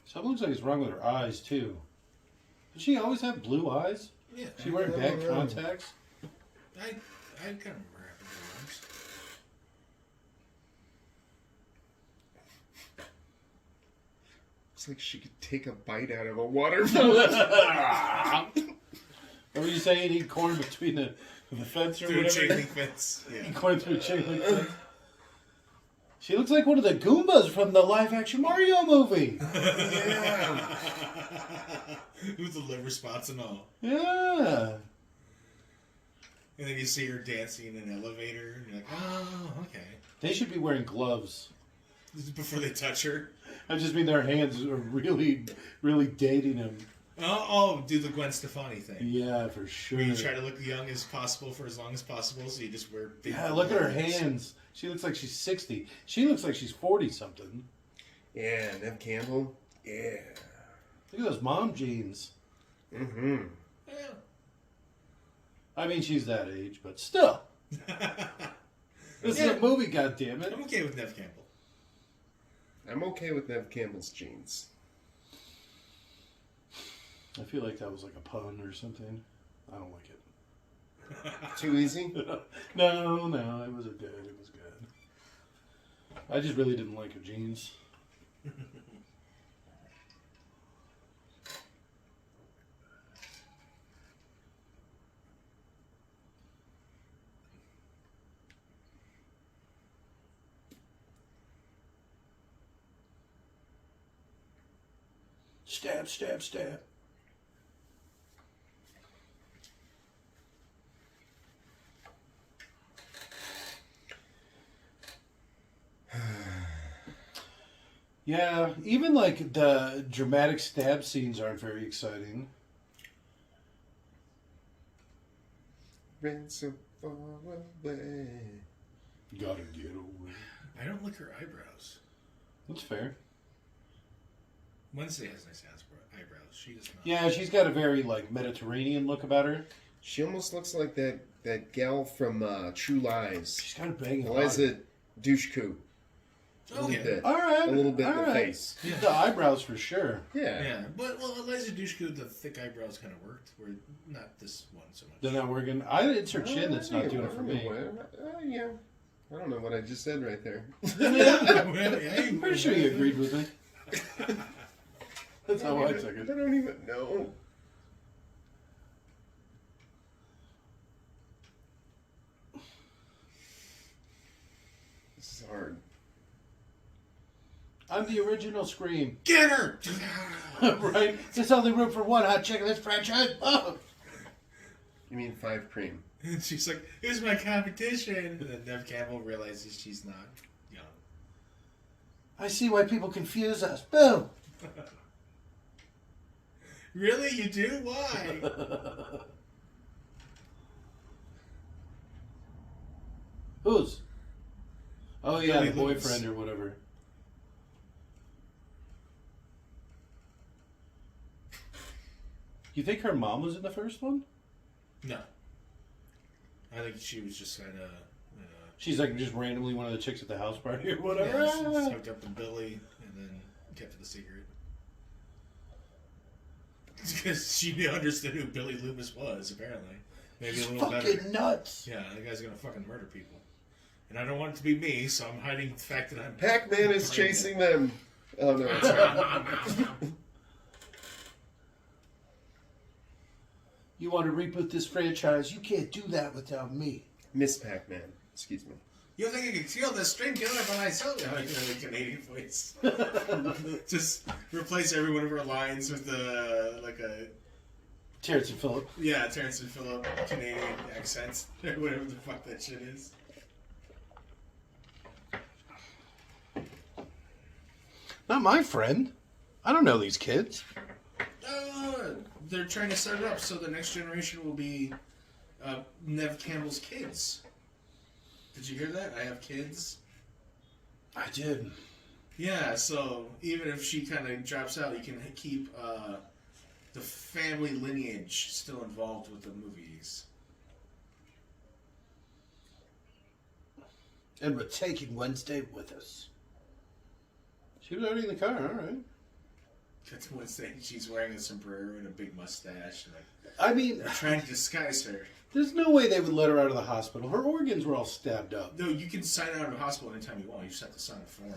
Something looks like it's wrong with her eyes, too. Did she always have blue eyes?
Yeah.
She wearing bad contacts?
I kind of remember having blue eyes.
It's like she could take a bite out of a watermelon.
What were you saying? Eat corn between the fence or
Through a
whatever?
chain link fence. Yeah.
Eat corn through a chain link fence. She looks like one of the Goombas from the live-action Mario movie.
Yeah.
With the liver spots and all.
Yeah.
And then you see her dancing in an elevator, and you're like, oh, okay.
They should be wearing gloves.
This is before they touch her.
I just mean their hands are really, really dating him.
Oh, do the Gwen Stefani thing.
Yeah, for sure.
Where you try to look young as possible for as long as possible, so you just wear big...
Yeah, look at her
gloves.
hands. She looks like she's 60. She looks like she's 40-something.
Yeah, Nev Campbell. Yeah.
Look at those mom jeans.
Mm-hmm.
Yeah.
I mean, she's that age, but still. This is a movie, goddammit.
I'm okay with Nev Campbell.
I'm okay with Nev Campbell's jeans.
I feel like that was like a pun or something. I don't like it.
Too easy?
No, it was good. It was good. I just really didn't like her jeans. Stab, stab, stab. Yeah, even like the dramatic stab scenes aren't very exciting.
Ran so far away.
Gotta get away.
I don't like her eyebrows.
That's fair.
Wednesday has nice eyebrows. She does not.
Yeah, she's got a very like Mediterranean look about her.
She almost looks like that gal from True Lies.
She's got a banging
Eliza Dushku. A little bit.
All right.
A little bit
all
in the
right.
face.
Yeah.
The eyebrows for sure.
Yeah.
Yeah, but well, Eliza Dushku, the thick eyebrows kind of worked. Where not this one so much.
They're not working. It's her chin that's not doing it for me.
Yeah. I don't know what I just said right there.
I'm pretty sure you agreed with me. That's how I took
I
it.
don't even know. This is hard.
I'm the original Scream.
Get her!
Right? There's only room for one hot chick in this franchise. Oh.
You mean 5cream?
And she's like, "Here's my competition." And then Nev Campbell realizes she's not young.
I see why people confuse us. Boom.
Really, you do? Why?
Whose? Oh yeah,
Billy
the
Loomis.
boyfriend or whatever. You think her mom was in the first one?
No. I think she was just kind of.
She's like just randomly one of the chicks at the house party or whatever.
Yeah, she just hooked up with Billy and then kept it a secret. Because she understood who Billy Loomis was, apparently. Maybe
She's
a little
fucking
better.
nuts.
Yeah, that guy's gonna fucking murder people. And I don't want it to be me, so I'm hiding the fact that I'm.
Pac-Man is chasing them. Oh no, it's right.
You want to reboot this franchise? You can't do that without me.
Miss Pac-Man. Excuse me.
You think I could kill this string killer by myself? No, you know, the Canadian voice. Just replace every one of her lines with like a
Terrence and Phillip.
Terrence and Phillip Canadian accent or whatever the fuck that shit is.
Not my friend. I don't know these kids.
They're trying to set it up so the next generation will be Nev Campbell's kids. Did you hear that? I have kids.
I did.
Yeah, so even if she kind of drops out, you can keep the family lineage still involved with the movies.
And we're taking Wednesday with us. She was already in the car, alright.
That's Wednesday. She's wearing a sombrero and a big mustache. Like,
I mean,
they're trying to disguise her.
there's no way they would let her out of the hospital. Her organs were all stabbed up.
No, you can sign out of the hospital anytime you want. You just have to sign a form.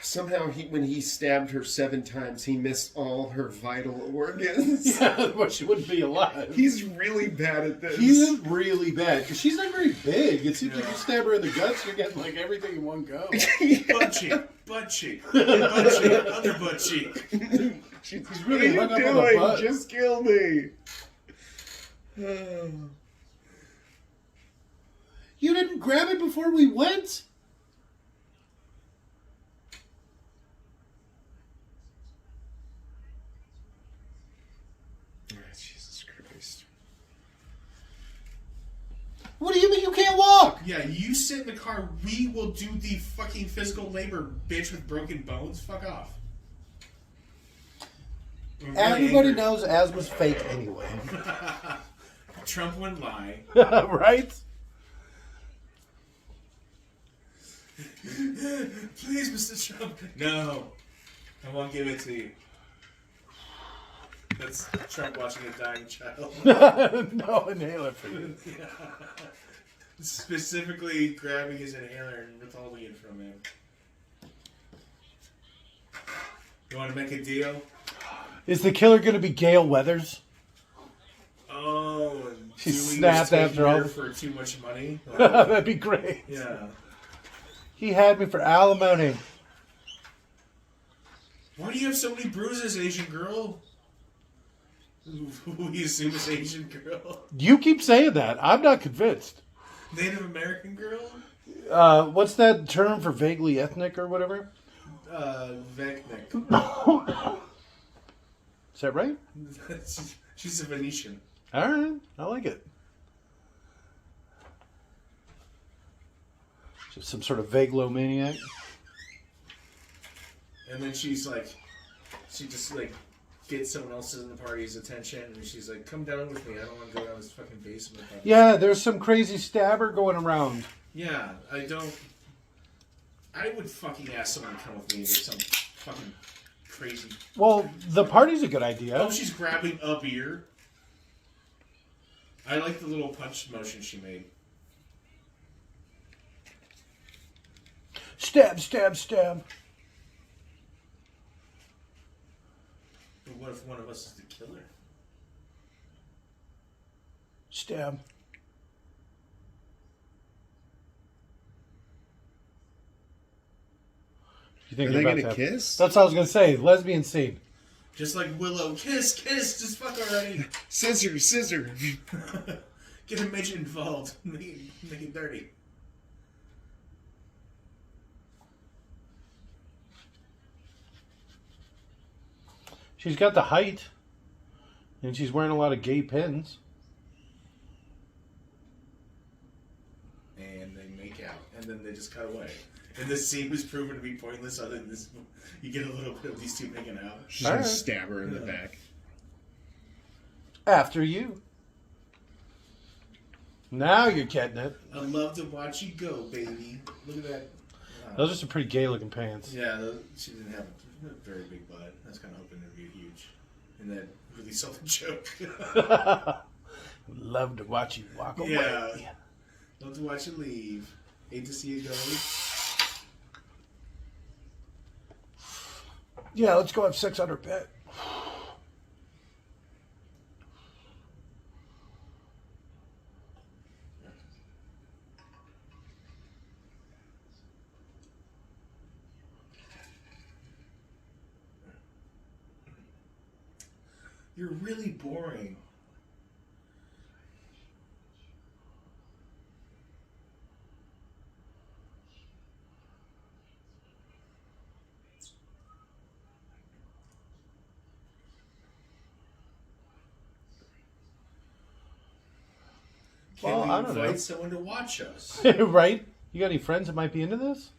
Somehow, when he stabbed her 7 times, he missed all her vital organs.
Yeah, but she wouldn't be alive.
He's really bad at this.
He is really bad, because she's not very big. It seems like you stab her in the guts, you're getting like everything in one go.
Butt cheek, butt cheek, butt cheek, other butt cheek.
He's
really
what
hung
are you
up on the
doing?
butt.
Just kill me.
You didn't grab it before we went?
Jesus Christ.
What do you mean you can't walk?
Yeah, you sit in the car. We will do the fucking physical labor, bitch with broken bones. Fuck off. We're really
Everybody
angry.
knows asthma's fake anyway.
Trump wouldn't lie.
Right?
Please, Mr. Trump. No. I won't give it to you. That's Trump watching a dying child.
No inhaler for you.
Yeah. Specifically grabbing his inhaler and withholding it from him. You want to make a deal?
Is the killer going to be Gail Weathers?
Oh, and
She
Dewey
snapped
was
after
taking
all
her
the-
for too much money.
That'd be great.
Yeah.
He had me for alimony.
Why do you have so many bruises, Asian girl? Who we assume is Asian girl?
You keep saying that. I'm not convinced.
Native American girl?
What's that term for vaguely ethnic or whatever?
Vecnic.
Is that right?
She's a Venetian.
All right. I like it. Just some sort of vaglomaniac.
And then she just gets someone else's in the party's attention, and she's like, "Come down with me. I don't want to go down this fucking basement."
Yeah, there's some crazy stabber going around.
Yeah, I would fucking ask someone to come with me if some fucking crazy.
Well, the party's a good idea.
Oh, she's grabbing a beer. I like the little punch motion she made.
Stab, stab, stab.
But what if one of us is the killer?
Stab. You think
Are
you're
they
about
gonna
to have-
kiss?
That's what I was gonna say. Lesbian scene.
Just like Willow, kiss, just fuck already.
Scissor, scissor.
Get a midget involved. Make it dirty.
She's got the height, and she's wearing a lot of gay pins.
And they make out, and then they just cut away. And this scene was proven to be pointless. Other than this, you get a little bit of these two making out.
She's
All
gonna
right.
stab her in the back.
After you. Now you're getting it.
I love to watch you go, baby. Look at that.
Those are some pretty gay-looking pants.
Yeah, she didn't have a very big butt. I was kind of hoping it'd be huge. And that really sold the joke.
Love to watch you walk away.
Yeah. Love to watch you leave. Hate to see you go.
Yeah, let's go have sex on her bed.
You're really boring. Can
Well,
we
I don't know.
invite someone to watch us?
Right? You got any friends that might be into this?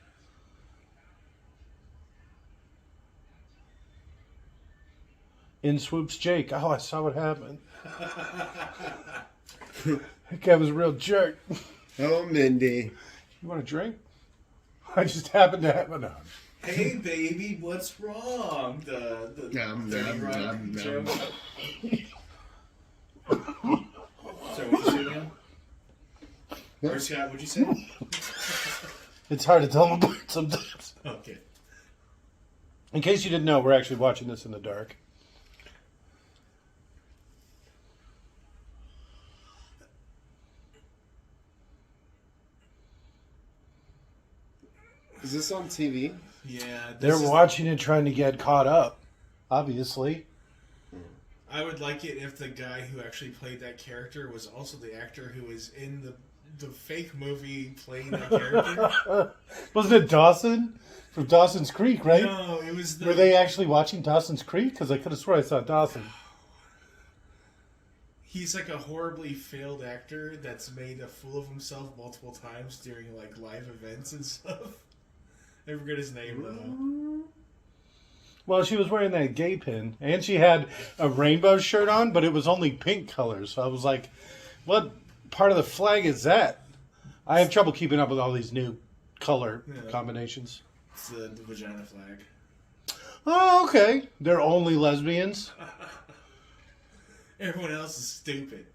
In swoops Jake. Oh, I saw what happened. That guy was a real jerk.
Oh, Mindy.
You want a drink? I just happened to have enough.
Hey, baby, what's wrong? The
Nom,
30
nom,
Rock
nom,
joke.
nom.
Sorry, what'd you say now? Or Scott, what'd you say?
It's hard to tell them apart sometimes.
Okay.
In case you didn't know, we're actually watching this in the dark.
Is this on TV?
Yeah,
They're watching it trying to get caught up, obviously.
I would like it if the guy who actually played that character was also the actor who was in the fake movie playing that character.
Wasn't it Dawson? From Dawson's Creek, right?
No, it was the...
Were they actually watching Dawson's Creek? Because I could have sworn I saw Dawson.
He's like a horribly failed actor that's made a fool of himself multiple times during like live events and stuff. I forget his name though.
Well, she was wearing that gay pin, and she had a rainbow shirt on, but it was only pink colors. So I was like, what part of the flag is that? I have trouble keeping up with all these new color
Yeah.
combinations.
It's the vagina flag.
Oh, okay. They're only lesbians.
Everyone else is stupid.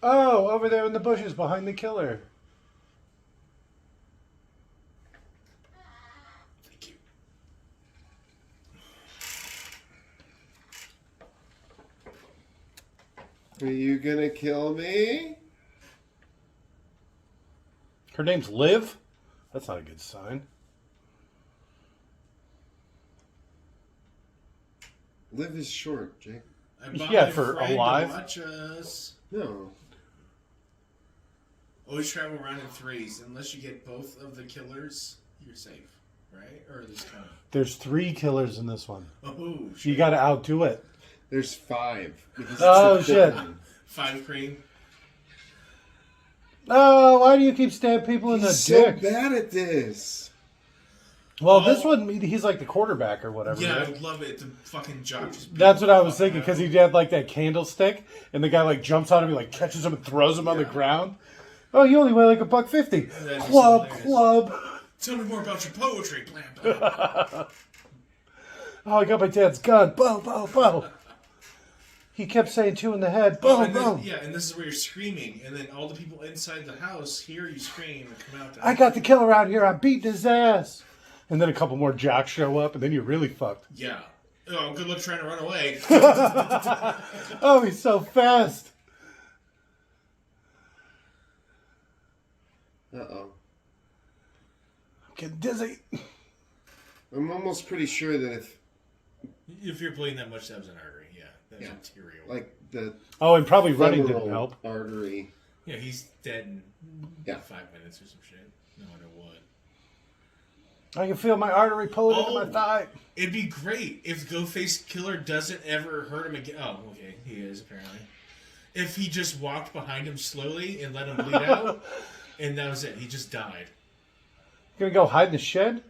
Oh, over there in the bushes behind the killer.
Thank you.
Are you gonna kill me?
Her name's Liv? That's not a good sign.
Liv is short, Jake.
I bought
Yeah,
my
for
friend
alive?
to watch us.
No.
Always travel around in threes. Unless you get both of the killers, you're safe. Right? Or at least kind of.
There's 3 killers in this one.
Oh,
You
shit.
gotta outdo it.
There's 5. because it's
Oh,
a
shit.
film.
5cream.
Oh, why do you keep stabbing people in the
He's so
dick?
bad at this.
Well, this one, he's like the quarterback or whatever.
Yeah, I
right?
would love it. The fucking jock just. beat
That's what
the
I was
fuck
thinking,
out
because
of
he had like that candlestick, and the guy like jumps on him, he like catches him and throws him on the
Yeah.
ground. Oh, you only weigh like $1.50.
That's
Club,
hilarious.
club.
Tell me more about your poetry, blam, blam.
Oh, I got my dad's gun. Boom, boom, boom. He kept saying 2 in the head.
Oh,
Boom,
and then,
boom.
yeah, and this is where you're screaming, and then all the people inside the house hear you scream and come out.
I got the killer out here. I'm beating his ass. And then a couple more jocks show up, and then you're really fucked.
Yeah. Oh, good luck trying to run away.
Oh, he's so fast.
Uh-oh.
I'm getting dizzy.
I'm almost pretty sure that
If you're bleeding that much, that was an artery. Yeah, that was
Yeah.
arterial.
like, the
Oh, and probably running didn't
femoral
help.
artery.
Yeah, he's dead in
Yeah.
5 minutes or some shit. No matter what.
I can feel my artery pulling into
Oh.
my thigh.
It'd be great if Ghostface Killer doesn't ever hurt him again. Oh, okay, he is apparently. If he just walked behind him slowly and let him bleed out, and that was it. He just died.
You gonna go hide in the shed?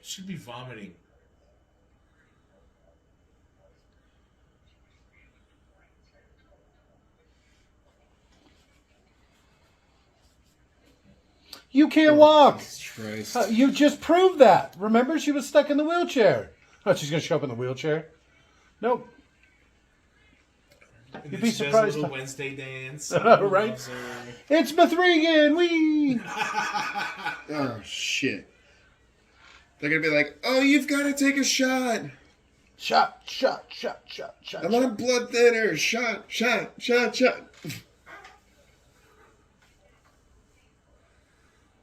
Should be vomiting.
You can't walk.
Jesus Christ.
You just proved that. Remember, she was stuck in the wheelchair. Oh, she's gonna show up in the wheelchair. Nope.
And
You'd
then
be
she does
surprised
a little
to-
Wednesday dance.
Right?
Loves her.
It's Mithrigan. Wee.
Oh, shit. They're gonna be like, oh, you've got to take a shot.
Shot, shot, shot, shot, shot.
I'm
shot.
on blood thinner. Shot, shot, shot, shot.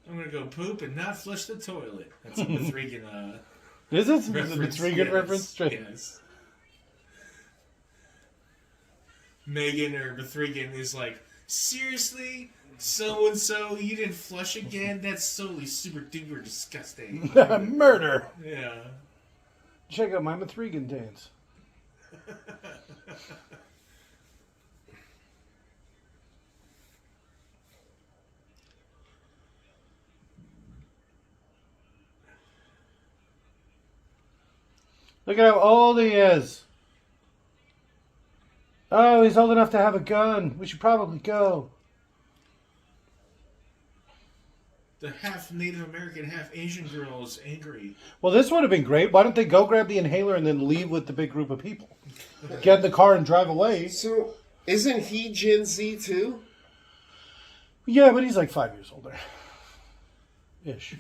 I'm gonna go poop and not flush the toilet. That's a Mithrigan
Is it? Is it
reference.
Mithrigan
Yes.
reference?
Yes. Megan or Mithrigan is like, seriously? So and so, you didn't flush again? That's solely super duper disgusting.
Murder.
Yeah.
Check out my Mithrigan dance. Look at how old he is. Oh, he's old enough to have a gun. We should probably go.
The half Native American, half Asian girl is angry.
Well, this would have been great. Why don't they go grab the inhaler and then leave with the big group of people? Get in the car and drive away.
So, isn't he Gen Z too?
Yeah, but he's like 5 years older. Ish.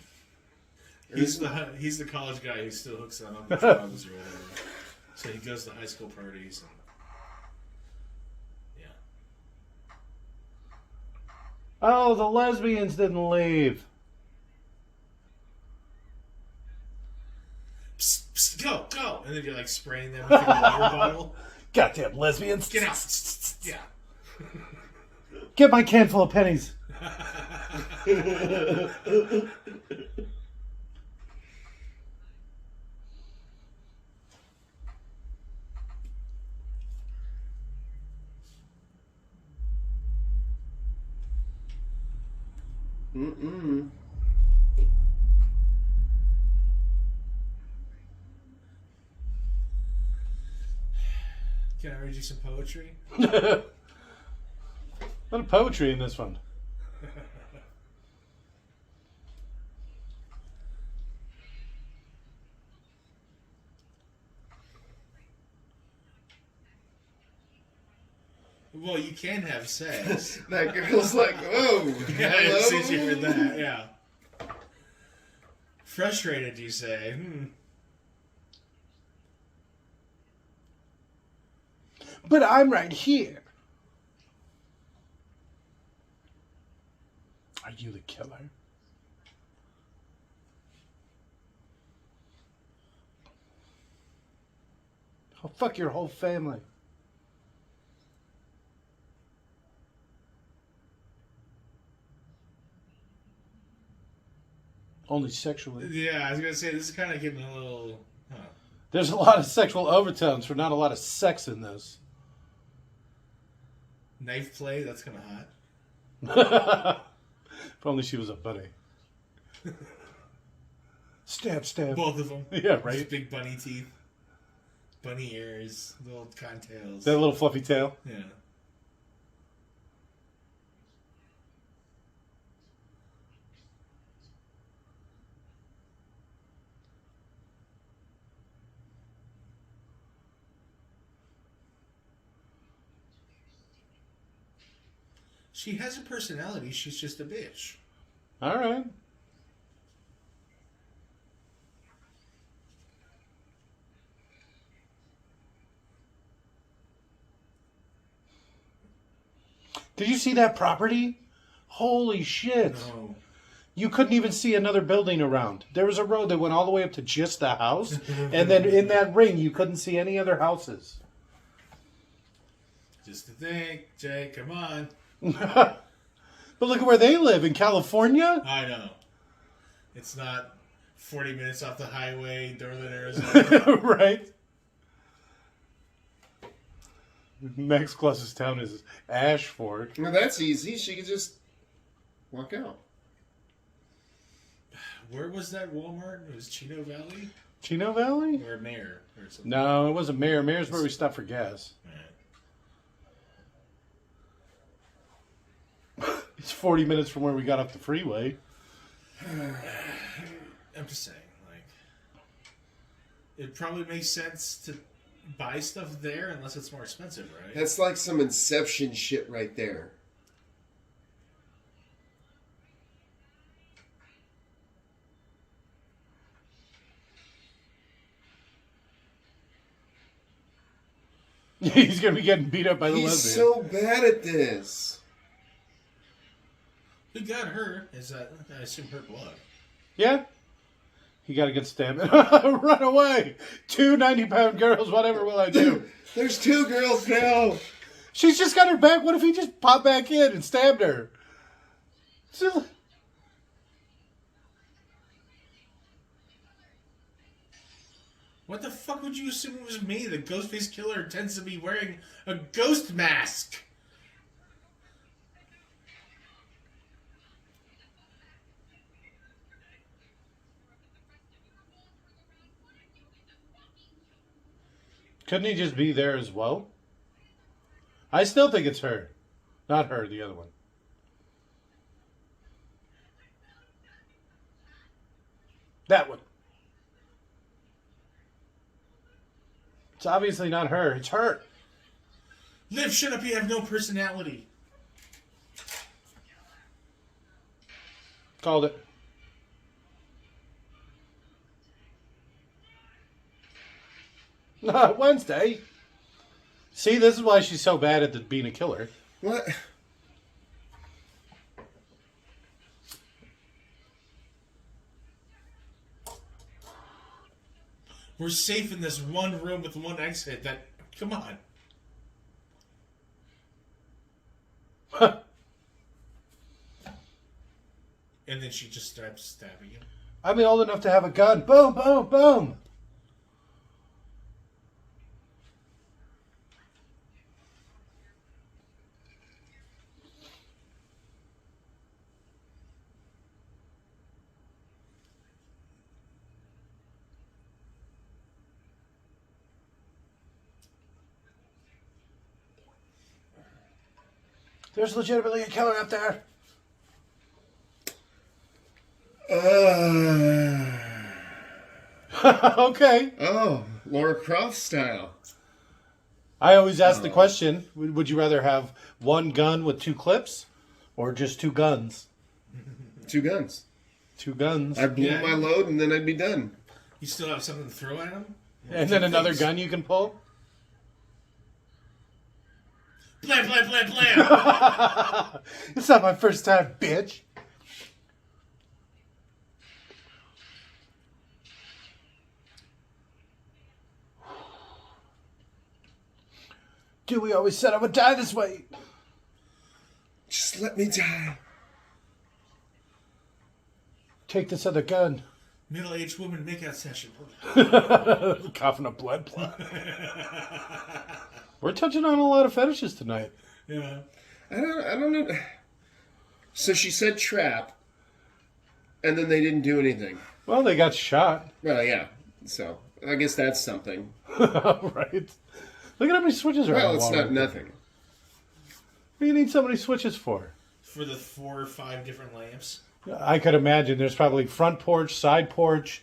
He's the college guy who still hooks on with drugs or whatever. So he goes to high school parties. And, yeah.
Oh, the lesbians didn't leave.
Psst, psst, go, go! And then you're like spraying them with your water bottle.
Goddamn lesbians.
Get out! Yeah.
Get my can full of pennies.
Mm-mm.
Can I read you some poetry?
A lot of poetry in this one.
Well, you can have sex.
That girl's like, whoa.
Yeah,
Hello?
since you heard that, yeah. Frustrated, you say?
But I'm right here. Are you the killer? I'll fuck your whole family. Only sexually.
Yeah, I was gonna say this is kind of getting a little. Huh.
There's a lot of sexual overtones for not a lot of sex in this.
Knife play, that's kind of hot.
If only she was a bunny. Stab, stab.
Both of them.
Yeah,
Just
right?
big bunny teeth, bunny ears, little cottontails.
That little fluffy tail.
Yeah. She has a personality. She's just a bitch.
All right. Did you see that property? Holy shit.
No.
You couldn't even see another building around. There was a road that went all the way up to just the house. And then in that ring, you couldn't see any other houses.
Just to think, Jay, come on.
But look at where they live, in California.
I know. It's not 40 minutes off the highway, northern Arizona.
Right? Next closest town is Ashford.
Well, that's easy. She could just walk out.
Where was that Walmart? It was Chino Valley?
Chino Valley?
Or Mayor or something?
No, it wasn't Mayor. Mayor's where we stopped for gas.
Right.
It's 40 minutes from where we got off the freeway.
I'm just saying, like, it probably makes sense to buy stuff there unless it's more expensive, right?
That's like some Inception shit right there.
He's going to be getting beat up by the
He's
lesbian.
so bad at this.
Who got her? Is that, I assume, her blood.
Yeah? He got to get stabbed. Run away! 2 90-pound girls, whatever will I do?
There's 2 girls now.
She's just got her back. What if he just popped back in and stabbed her? So-
What the fuck would you assume it was me? The Ghostface Killer tends to be wearing a ghost mask.
Couldn't he just be there as well? I still think it's her. Not her, the other one. That one. It's obviously not her. It's her.
Liv, shut up, you have no personality.
Called it. Wednesday. See, this is why she's so bad at being a killer.
What?
We're safe in this one room with one exit. That, come on. And then she just starts stabbing him.
I'm old enough to have a gun. Boom, boom, boom.
There's legitimately a killer up there. Okay.
Oh, Laura Croft style.
I always ask the question, would you rather have one gun with 2 clips or just 2 guns?
2 guns.
2 guns.
I'd blow my load and then I'd be done.
You still have something to throw at him?
And then another gun you can pull?
Blam, blam, blam, blam!
It's not my first time, bitch. Dewey always said I would die this way.
Just let me die.
Take this other gun.
Middle-aged woman makeout session.
Coughing up blood plot. We're touching on a lot of fetishes tonight.
Yeah.
I don't know. So she said trap, and then they didn't do anything.
Well, they got shot.
Well, yeah. So I guess that's something.
Right. Look at how many switches are on
Well,
the
it's
wall
not
right
nothing.
there. What do you need so many switches for?
For the 4 or 5 different lamps.
I could imagine there's probably front porch, side porch,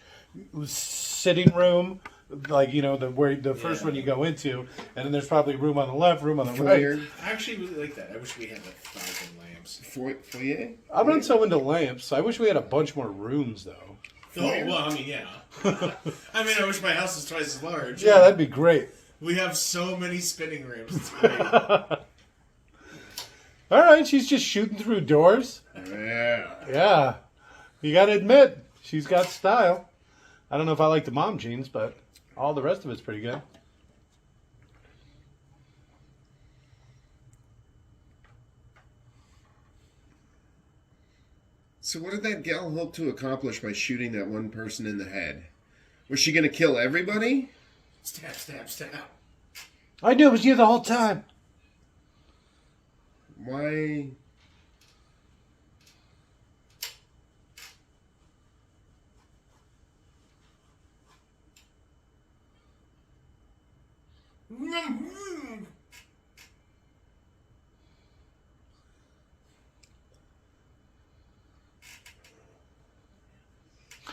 sitting room, like the first one you go into, and then there's probably room on the left, room on the
Foyer.
right.
I actually really like that. I wish we had like 1,000 lamps.
Foyer?
I'm not so into lamps. I wish we had a bunch more rooms though.
Oh, well, I mean, yeah. I mean, I wish my house was twice as large.
Yeah, that'd be great.
We have so many spinning rooms. It's great.
All right, she's just shooting through doors.
Yeah.
Yeah, you got to admit she's got style. I don't know if I like the mom jeans, but all the rest of it's pretty good.
So what did that gal hope to accomplish by shooting that one person in the head? Was she going to kill everybody?
Stab, stab, stab.
I knew it was you the whole time.
Why?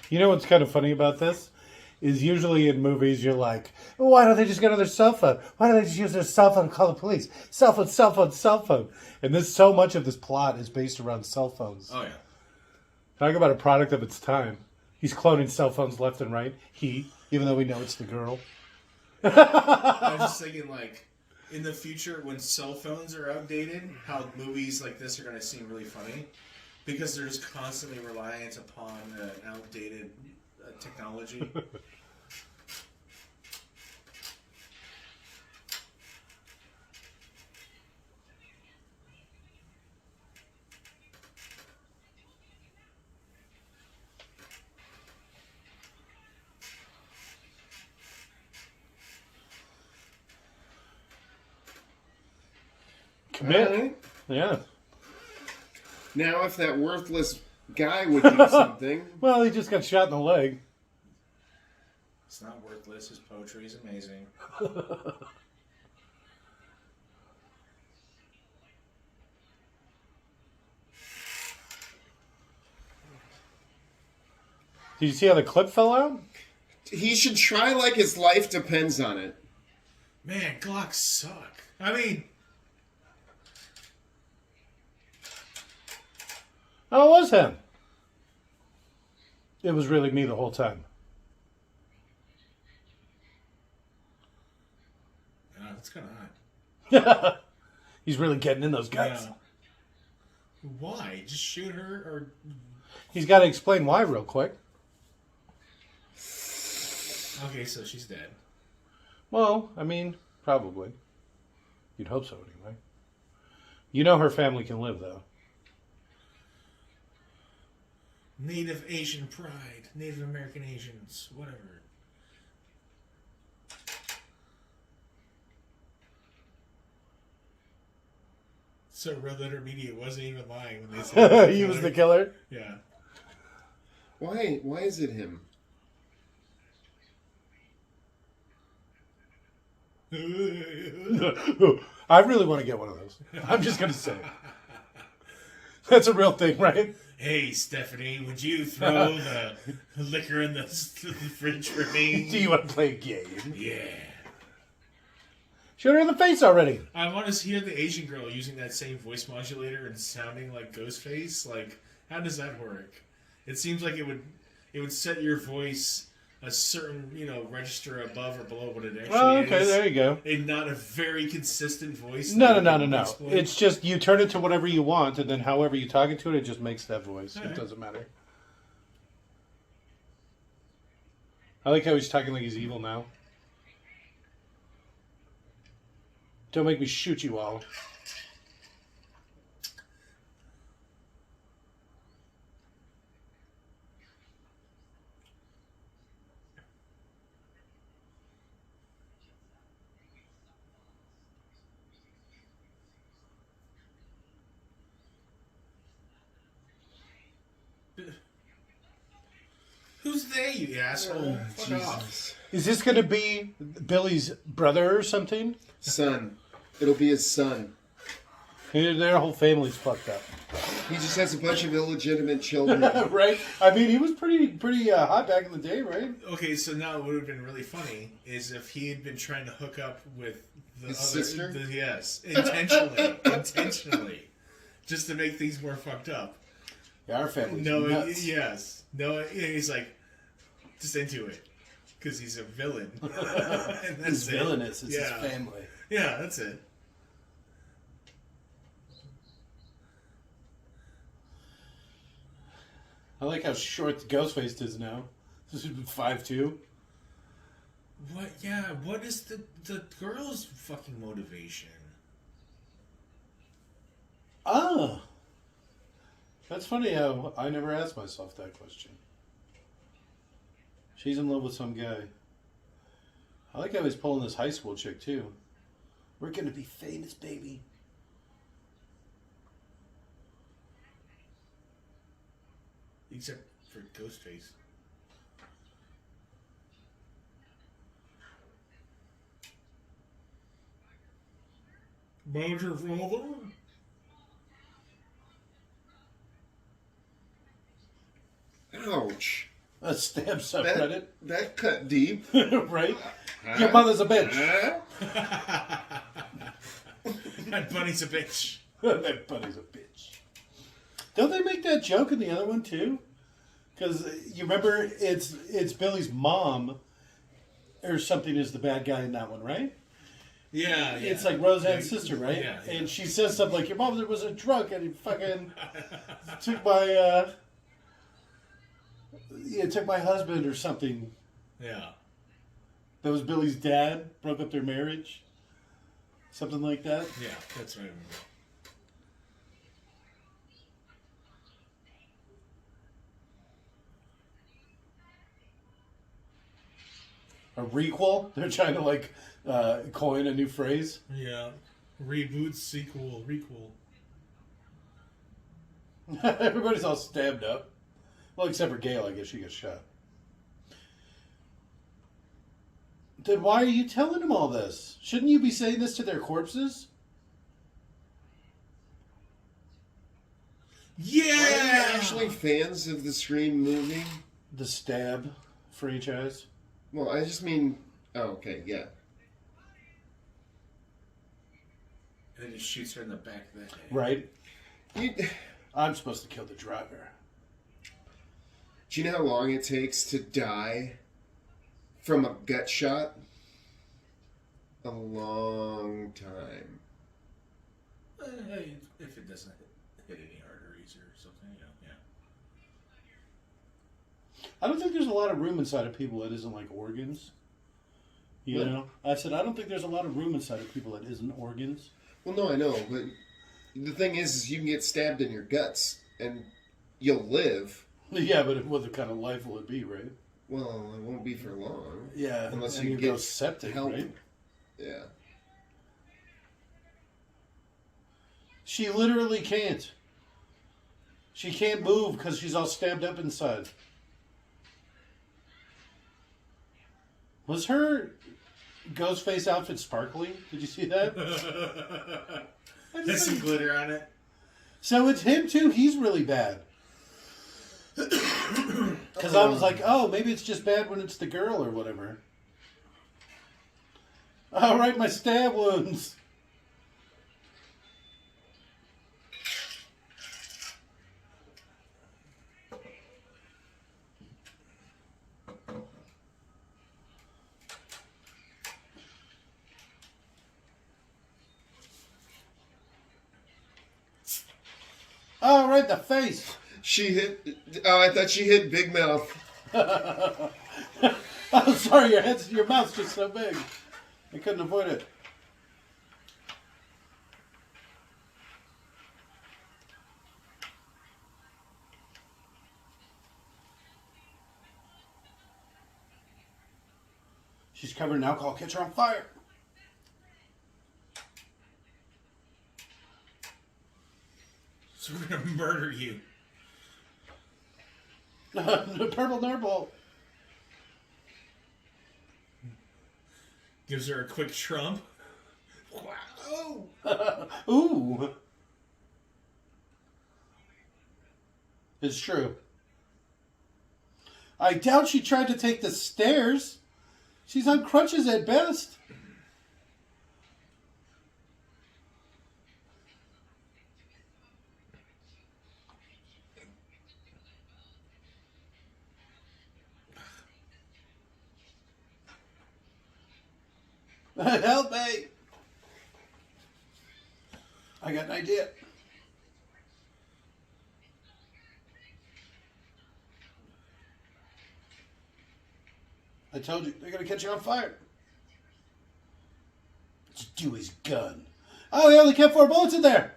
You know what's kind of funny about this? Is usually in movies you're like, why don't they just get on their cell phone? Why don't they just use their cell phone and call the police? Cell phone, cell phone, cell phone. And this so much of this plot is based around cell phones.
Oh, yeah.
Talk about a product of its time. He's cloning cell phones left and right. Even though we know it's the girl.
I was just thinking, like, in the future, when cell phones are outdated, how movies like this are going to seem really funny. Because they're just constantly reliant upon outdated technology.
Commit.
Alright.
Yeah.
Now, if that worthless guy would do something,
Well, he just got shot in the leg.
It's not worthless. His poetry is amazing.
Did you see how the clip fell out?
he should try like his life depends on it.
Man, Glocks suck. I mean,
Oh, it was him. It was really me the whole time.
that's kind of hot.
He's really getting in those guts.
Yeah. Why? Just shoot her, or
He's got to explain why real quick.
okay, so she's dead.
Well, I mean, probably. You'd hope so anyway. You know her family can live, though.
Native Asian pride, Native American Asians, whatever. So Red Letter Media wasn't even lying when they said
He was the killer.
Yeah.
Why is it him?
I really want to get one of those. I'm just going to say it. That's a real thing, right?
Hey, Stephanie, would you throw the liquor in the fridge for me?
Do you want to play a game?
Yeah.
Shoot her in the face already.
I want to hear the Asian girl using that same voice modulator and sounding like Ghostface. Like, how does that work? It seems like it would set your voice a certain, register above or below what it actually
Oh,
is.
okay, there you go.
And not a very consistent voice.
No.
Explain.
It's just you turn it to whatever you want, and then however you talk it to it, it just makes that voice.
Alright.
It doesn't matter. I like how he's talking like he's evil now. Don't make me shoot you all.
Who's they, you asshole? Fuck off.
Is this going to be Billy's brother or something?
Son. It'll be his son.
Their whole family's fucked up.
He just has a bunch of illegitimate children.
Right? I mean, he was pretty hot back in the day, right?
Okay, so now what would have been really funny is if he had been trying to hook up with the
His
other
sister?
yes, intentionally, just to make things more fucked up.
Yeah, our family's
No,
nuts.
yes, no, he's like just into it because he's a villain. And that's
He's
it.
villainous. It's
Yeah.
his family.
Yeah, that's it.
I like how short the Ghostface is now. This is 5'2".
What? Yeah. What is the girl's fucking motivation?
Ah. That's funny how I never asked myself that question. She's in love with some guy. I like how he's pulling this high school chick, too. We're gonna be famous, baby.
Except for Ghostface. Major father?
Ouch.
A stab subreddit.
That cut deep.
Right? Your mother's a bitch.
Huh?
That bunny's a bitch.
That buddy's a bitch. Don't they make that joke in the other one too? Because you remember it's Billy's mom or something is the bad guy in that one, right?
Yeah, yeah.
It's like Roseanne's sister, right?
Yeah, yeah.
And she says something like, "Your mom was a drunk and he fucking took my took my husband or something."
Yeah.
That was Billy's dad. Broke up their marriage. Something like that.
Yeah, that's what I remember.
A requel. They're trying to like coin a new phrase.
Yeah. Reboot, sequel, requel.
Everybody's all stabbed up. Well, except for Gail, I guess she gets shot. Then why are you telling them all this? Shouldn't you be saying this to their corpses?
Are you
Yeah!
actually fans of the Scream movie?
The Stab franchise.
Well, I just mean... Oh, okay, yeah.
And then he shoots her in the back of the head.
Right?
You,
I'm supposed to kill the driver.
do you know how long it takes to die from a gut shot? A long time.
Hey, if it doesn't hit any arteries or something, yeah.
I don't think there's a lot of room inside of people that isn't like organs. You
What?
know? I said, I don't think there's a lot of room inside of people that isn't organs.
Well, no, I know, but the thing is you can get stabbed in your guts and you'll live.
Yeah, but what kind of life will it be, right?
Well, it won't be for long.
Yeah,
Unless
and
you
you
get
go septic,
help.
right?
Yeah.
She literally can't. She can't move because she's all stabbed up inside. Was Ghostface outfit sparkly. Did you see that?
There's some glitter on it.
So it's him too. He's really bad. Because I was like, oh, maybe it's just bad when it's the girl or whatever. All right, my stab wounds. All right, the face.
She hit. Oh, I thought she hit Big Mouth.
Oh, sorry, your mouth's just so big. I couldn't avoid it. She's covered in alcohol. Catch her on fire.
So we're gonna murder you.
The purple nurple.
Gives her a quick trump. Wow.
Ooh. It's true. I doubt she tried to take the stairs. She's on crutches at best. Help me! I got an idea. I told you, they're going to catch you on fire. It's Dewey's gun. Oh, he only kept 4 bullets in there.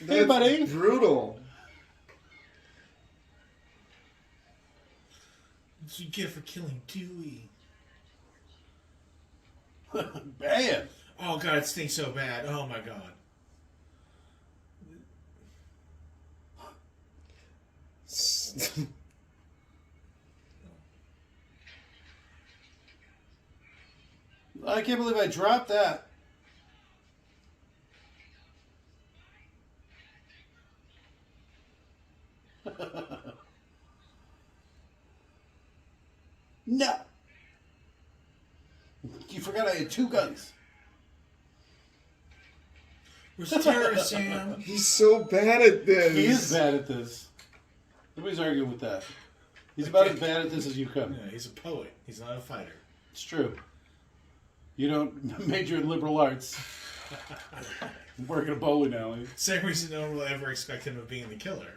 Hey, buddy.
Brutal.
What you get for killing Dewey?
Bam.
Oh god, it stinks so bad. Oh my god.
I can't believe I dropped that. No. You forgot I had 2 guns.
Where's Tara, Sam?
He's so bad at this.
He is bad at this. Nobody's arguing with that. He's about as bad at this as you come.
Yeah, he's a poet. He's not a fighter.
It's true. You don't major in liberal arts. Work at a bowling alley.
Same reason no one will ever expect him of being the killer.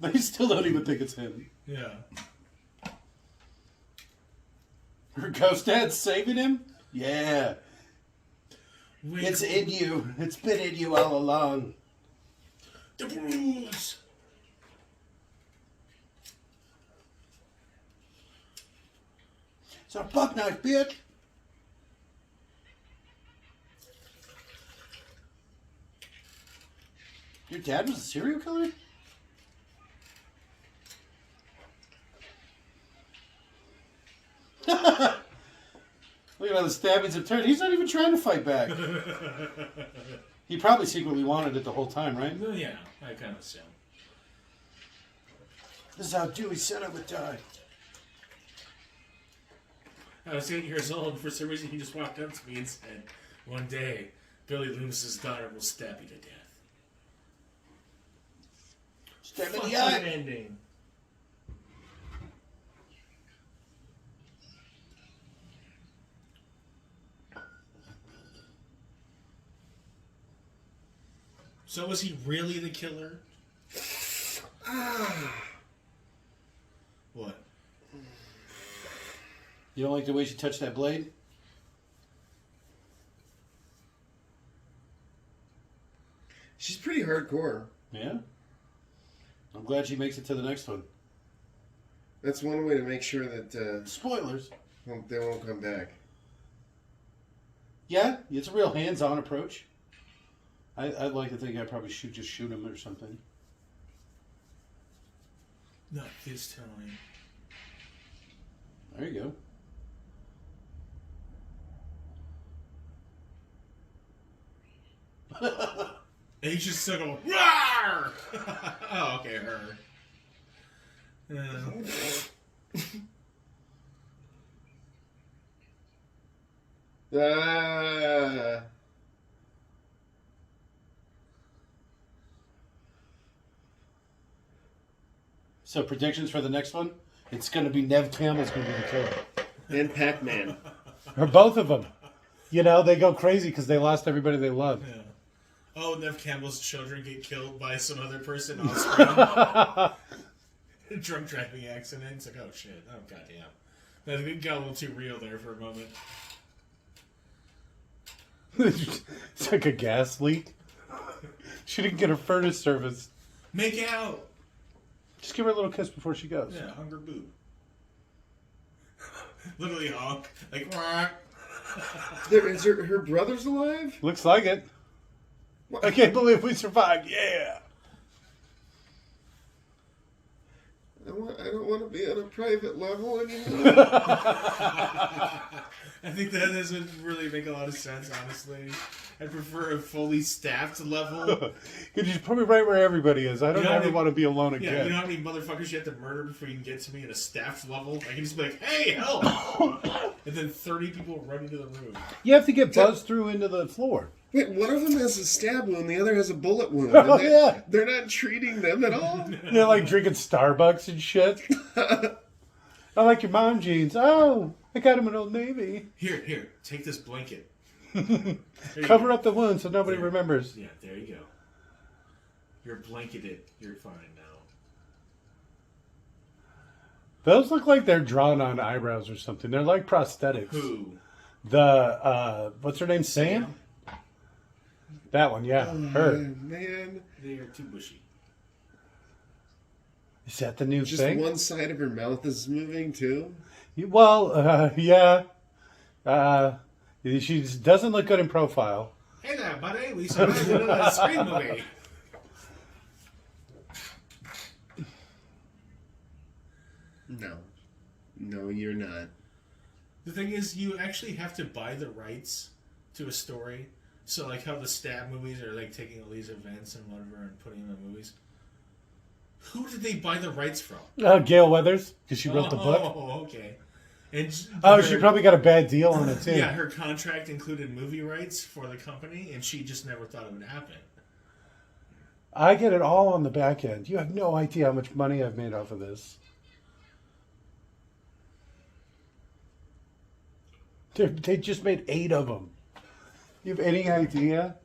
They still don't even think it's him.
Yeah.
Her ghost dad's saving him? Yeah.
Wink.
It's in you. It's been in you all along.
The bruise.
It's a buck knife, bitch. Your dad was a serial killer? Look at how the stabbings have turned. He's not even trying to fight back. He probably secretly wanted it the whole time, right?
Well, yeah, I kind of assume.
This is how Dewey said I would die.
I was 8 years old, and for some reason he just walked up to me and said, "One day, Billy Loomis's daughter will stab you to death."
Stab in
Fuck
the
that
eye.
ending. So was he really the killer? What?
You don't like the way she touched that blade?
She's pretty hardcore.
Yeah. I'm glad she makes it to the next one.
That's one way to make sure that
Spoilers.
they won't come back.
Yeah, it's a real hands-on approach.
I'd like to think I'd probably just shoot him or something.
Not this time.
There you go.
And he's just still going, Rawr! Oh, okay, her.
So predictions for the next one? It's going to be Nev Campbell's going to be the killer.
And Pac-Man.
Or both of them. You know, they go crazy because they lost everybody they love.
Yeah. Oh, Nev Campbell's children get killed by some other person off screen. Drunk driving accident. It's like, oh shit. Oh goddamn. That got a little too real there for a moment.
It's like a gas leak. She didn't get her furnace service.
Make out!
Just give her a little kiss before she goes.
Yeah, hunger boob. Literally honk. Like, Wah.
Is her brother's alive?
Looks like it.
What?
I can't believe we survived. Yeah.
I don't want to be on a private level anymore.
I think that doesn't really make a lot of sense, honestly. I prefer a fully staffed level.
You just put me right where everybody is. I don't
You know
ever
how many-
want to be alone
Yeah,
again.
you know how many motherfuckers you have to murder before you can get to me at a staffed level? I can just be like, hey, help! And then 30 people run into the room.
You have to get buzzed through into the floor.
Wait, one of them has a stab wound, the other has a bullet wound.
Oh,
and
yeah.
They're not treating them at all?
They're like drinking Starbucks and shit. I like your mom jeans. Oh, I got them at Old Navy.
Here, take this blanket.
Cover up the wound so nobody remembers.
Yeah, there you go. You're blanketed. You're fine now.
Those look like they're drawn on eyebrows or something. They're like prosthetics.
Who?
The, what's her name? Sam? That one, yeah. Her.
Man.
They are too bushy.
Is that the new
Just
thing?
one side of her mouth is moving, too?
Well, yeah. She doesn't look good in profile.
Hey there, buddy. We survived another screen movie.
No. No, you're not.
The thing is, you actually have to buy the rights to a story. So, like how the stab movies are like taking all these events and whatever and putting them in movies. Who did they buy the rights from?
Gail Weathers, because she wrote the book.
Oh, okay. And
She probably got a bad deal on it, too.
Yeah, her contract included movie rights for the company, and she just never thought it would happen.
I get it all on the back end. You have no idea how much money I've made off of this. They just made 8 of them. You have any idea?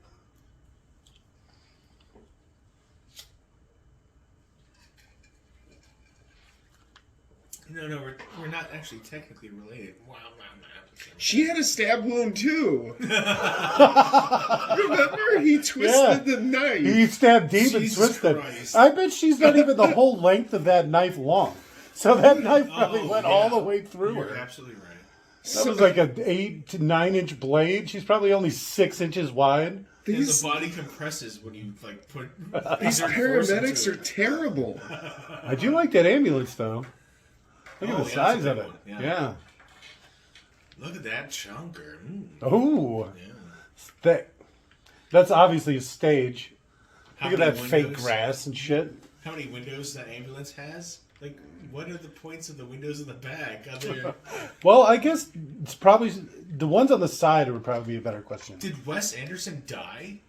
No, we're not actually technically related. Wow.
She had a stab wound, too. Remember? He twisted the knife.
He stabbed deep and
Jesus
twisted.
Christ.
I bet she's not even the whole length of that knife long. So that knife probably went all the way through
You're
her.
absolutely right.
That was like an 8 to 9 inch blade. She's probably only 6 inches wide.
And
These
the body compresses when you like put
these
exert force into
paramedics are
it.
terrible.
I do like that ambulance though. Look at
Oh,
the
yeah,
size
that's
of
a
it.
big one.
Yeah.
Look at that chunker.
Oh,
Yeah.
that's obviously a stage.
How
Look at
many
that fake
windows-
grass and shit.
How many windows that ambulance has? Like, what are the points of the windows in the back? Other
Well, I guess it's probably the ones on the side would probably be a better question.
did Wes Anderson die?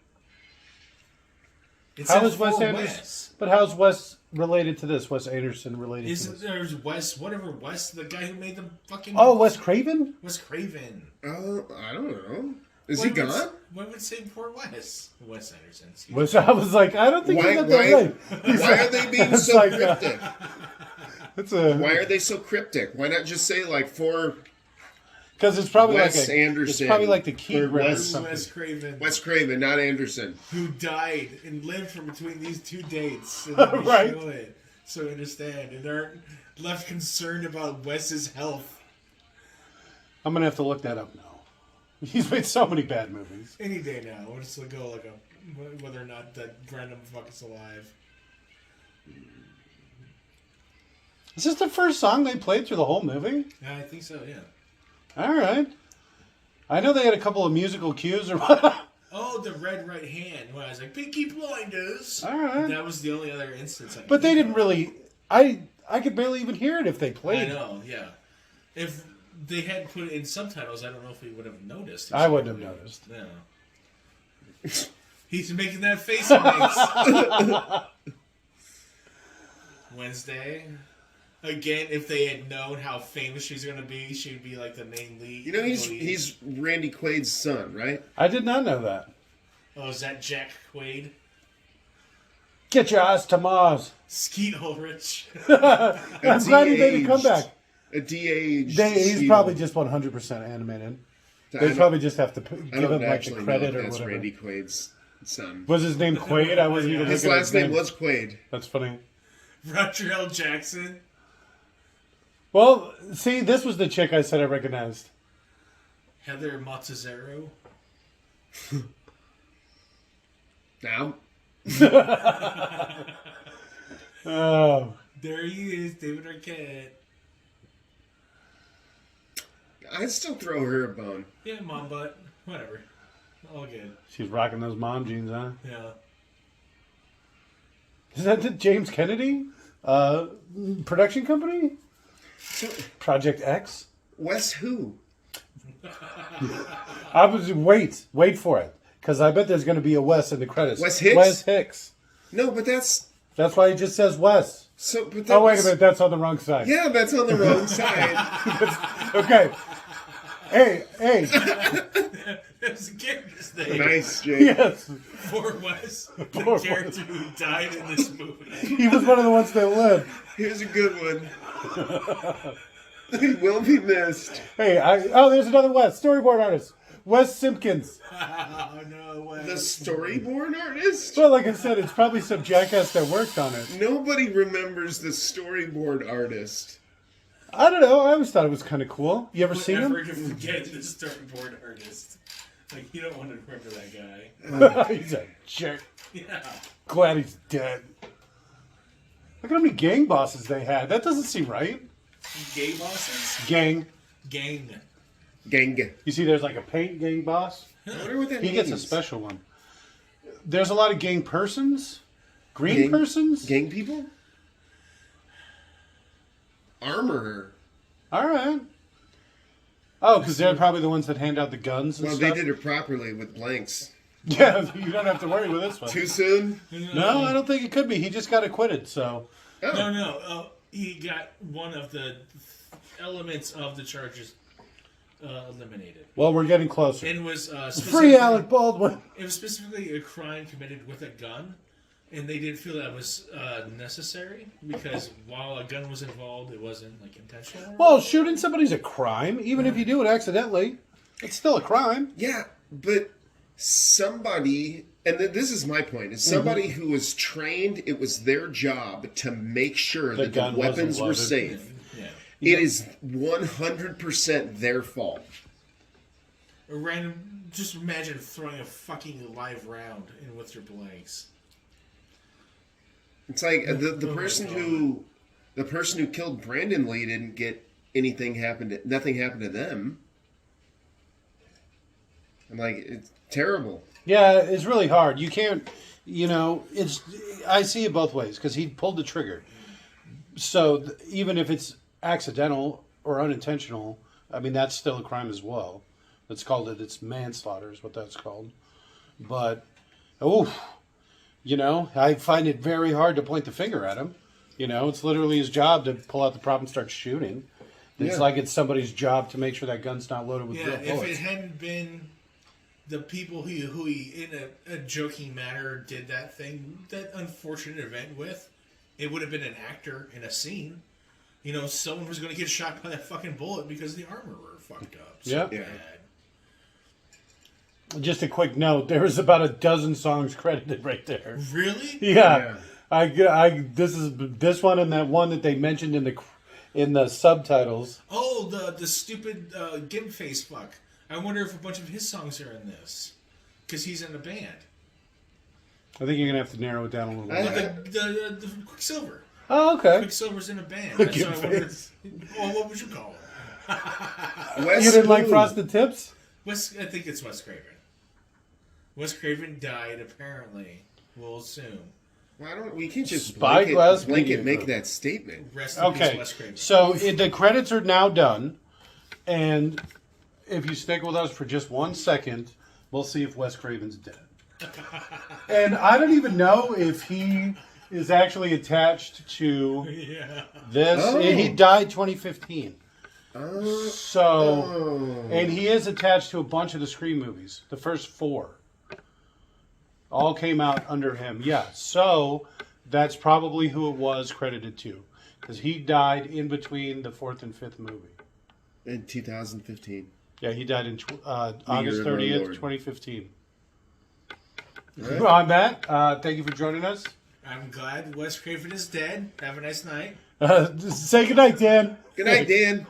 It
How
said
is Wes
for
Anderson?
Wes.
But how's Wes related to this? Wes Anderson related to
Isn't
this?
there's Wes whatever Wes the guy who made the fucking
Oh, Wes Craven?
Wes Craven.
I don't know. Is he
What would-
gone?
What would say poor Wes? Wes Anderson. excuse
Was I was like, I don't think
Why,
he got that right.
why are they being
It's
so
like,
cryptic?
It's a
Why are they so cryptic? Why not just say like for
because it's probably
Wes
like
Anderson
It's probably like the key
or
grip or
Wes-
me.
something.
Wes Craven,
Wes Craven, not Anderson?
who died and lived from between these two dates. And then we
Right.
show it, so we understand, and aren't left concerned about Wes's health.
I'm gonna have to look that up now. He's made so many bad movies.
Any day now. We'll just go like a whether or not that random fuck is alive.
Is this the first song they played through the whole movie?
Yeah, I think so. Yeah.
All right. I know they had a couple of musical cues or what.
Oh, the red right hand. When I was like, Pinky Blinders.
All right.
That was the only other instance.
But they didn't really. I could barely even hear it if they
I
played.
know. Yeah. If they had put it in subtitles, I don't know if we would have noticed.
I wouldn't have noticed.
No. He's making that face he makes. Wednesday. Again, if they had known how famous she's going to be, she would be like the main lead.
You know, he's Randy Quaid's son, right?
I did not know that.
Oh, is that Jack Quaid?
Get your ass to Mars.
Skeet Ulrich.
I'm glad he made a comeback.
A de-aged.
He's probably just 100% animated. They probably just have to give him like the credit or
that's
whatever.
Randy Quaid's son.
Was his name Quaid? I wasn't even
His
looking at
last name was Quaid.
That's funny.
Roger L. Jackson.
Well, see, this was the chick I said I recognized.
Heather Matazzaro.
Now,
Oh,
There he is, David Arquette.
I'd still throw her a bone.
Yeah, mom butt. Whatever. All good.
she's rocking those mom jeans, huh?
Yeah.
Is that the James Kennedy production company?
So,
Project X?
Wes who?
I was wait for it, because I bet there's going to be a Wes in the credits.
Wes Hicks?
Wes Hicks.
No, but that's
That's why he just says Wes.
so. But that
Oh wait a
was-
minute, that's on the wrong side.
Yeah, that's on the wrong side.
Okay. Hey.
That was the character's name.
Nice, Jake.
Yes.
Poor Wes. The
Poor
character who died in this movie.
He was one of the ones that lived.
Here's a good one. He will be missed.
Hey, there's another Wes, storyboard artist. Wes Simpkins.
Oh, no way.
The storyboard artist?
Well, like I said, it's probably some jackass that worked on it.
Nobody remembers the storyboard artist.
I don't know. I always thought it was kind of cool. You ever seen him?
Never to forget the storyboard artist. Like, you don't want to remember that guy.
He's a jerk.
Yeah.
Glad he's dead. Look at how many gang bosses they had. That doesn't seem right.
Gay bosses?
Gang.
Gang.
Gang.
You see, there's like a paint gang boss.
I wonder what that
He
means.
gets a special one. There's a lot of gang persons. Green persons?
Gang people? Armorer.
All right. Oh, because they're probably the ones that hand out the guns and
Well,
stuff.
they did it properly with blanks.
Yeah, you don't have to worry with this one.
Too soon?
No, I don't think it could be. He just got acquitted, so.
Oh.
No. He got one of the elements of the charges eliminated.
Well, we're getting closer.
And was
Free
specifically-
Alec Baldwin.
It was specifically a crime committed with a gun, and they didn't feel that was necessary because while a gun was involved, it wasn't like intentional.
Well, shooting somebody's a crime, even if you do it accidentally. It's still a crime.
Yeah, but somebody, and this is my point, is somebody who was trained, it was their job to make sure that the
gun wasn't
weapons were
loaded.
safe.
Yeah.
It is 100% their fault.
A random. Just imagine throwing a fucking live round in with your blanks.
It's like the
Oh my
person who killed Brandon Lee didn't get nothing happened to them. I'm like, it's terrible.
Yeah, it's really hard. You can't, I see it both ways because he pulled the trigger. So even if it's accidental or unintentional, I mean, that's still a crime as well. It's manslaughter is what that's called. But, I find it very hard to point the finger at him. It's literally his job to pull out the prop and start shooting. It's like it's somebody's job to make sure that gun's not loaded with real
If
bullets.
it hadn't been the people who he in a joking manner did that unfortunate event with, it would have been an actor in a scene. Someone was going to get shot by that fucking bullet because the armorer fucked up. So
Yeah.
bad.
Just a quick note: there was about a dozen songs credited right there.
Really?
Yeah. This one and that one that they mentioned in the subtitles.
Oh, the stupid gimp face fuck. I wonder if a bunch of his songs are in this. Because he's in a band.
I think you're gonna have to narrow it down a little bit.
The Quicksilver.
Oh, okay.
Quicksilver's in a band. That's
Good
what I wondered.
face.
Well, what would you call him?
Wes
You didn't like
who?
Frosted Tips?
I think it's Wes Craven. Wes Craven died, apparently. We'll assume.
Why don't we can't just
Spyglass Media
blanket make
Group.
that statement?
Rest in peace,
Okay,
Wes Craven.
so the credits are now done, and if you stick with us for just 1 second, we'll see if Wes Craven's dead. And I don't even know if he is actually attached to
Yeah.
this.
Oh.
He died 2015.
Oh.
So, and he is attached to a bunch of the Scream movies. The first 4 all came out under him. Yeah, so that's probably who it was credited to, because he died in between the 4th and 5th movie.
In 2015.
Yeah, he died in August
year of our
30th,
Lord.
2015.
Right.
Well, I'm Matt. Thank you for joining us.
I'm glad Wes Craven is dead. Have a nice night.
Say goodnight, Dan.
Good night, Dan.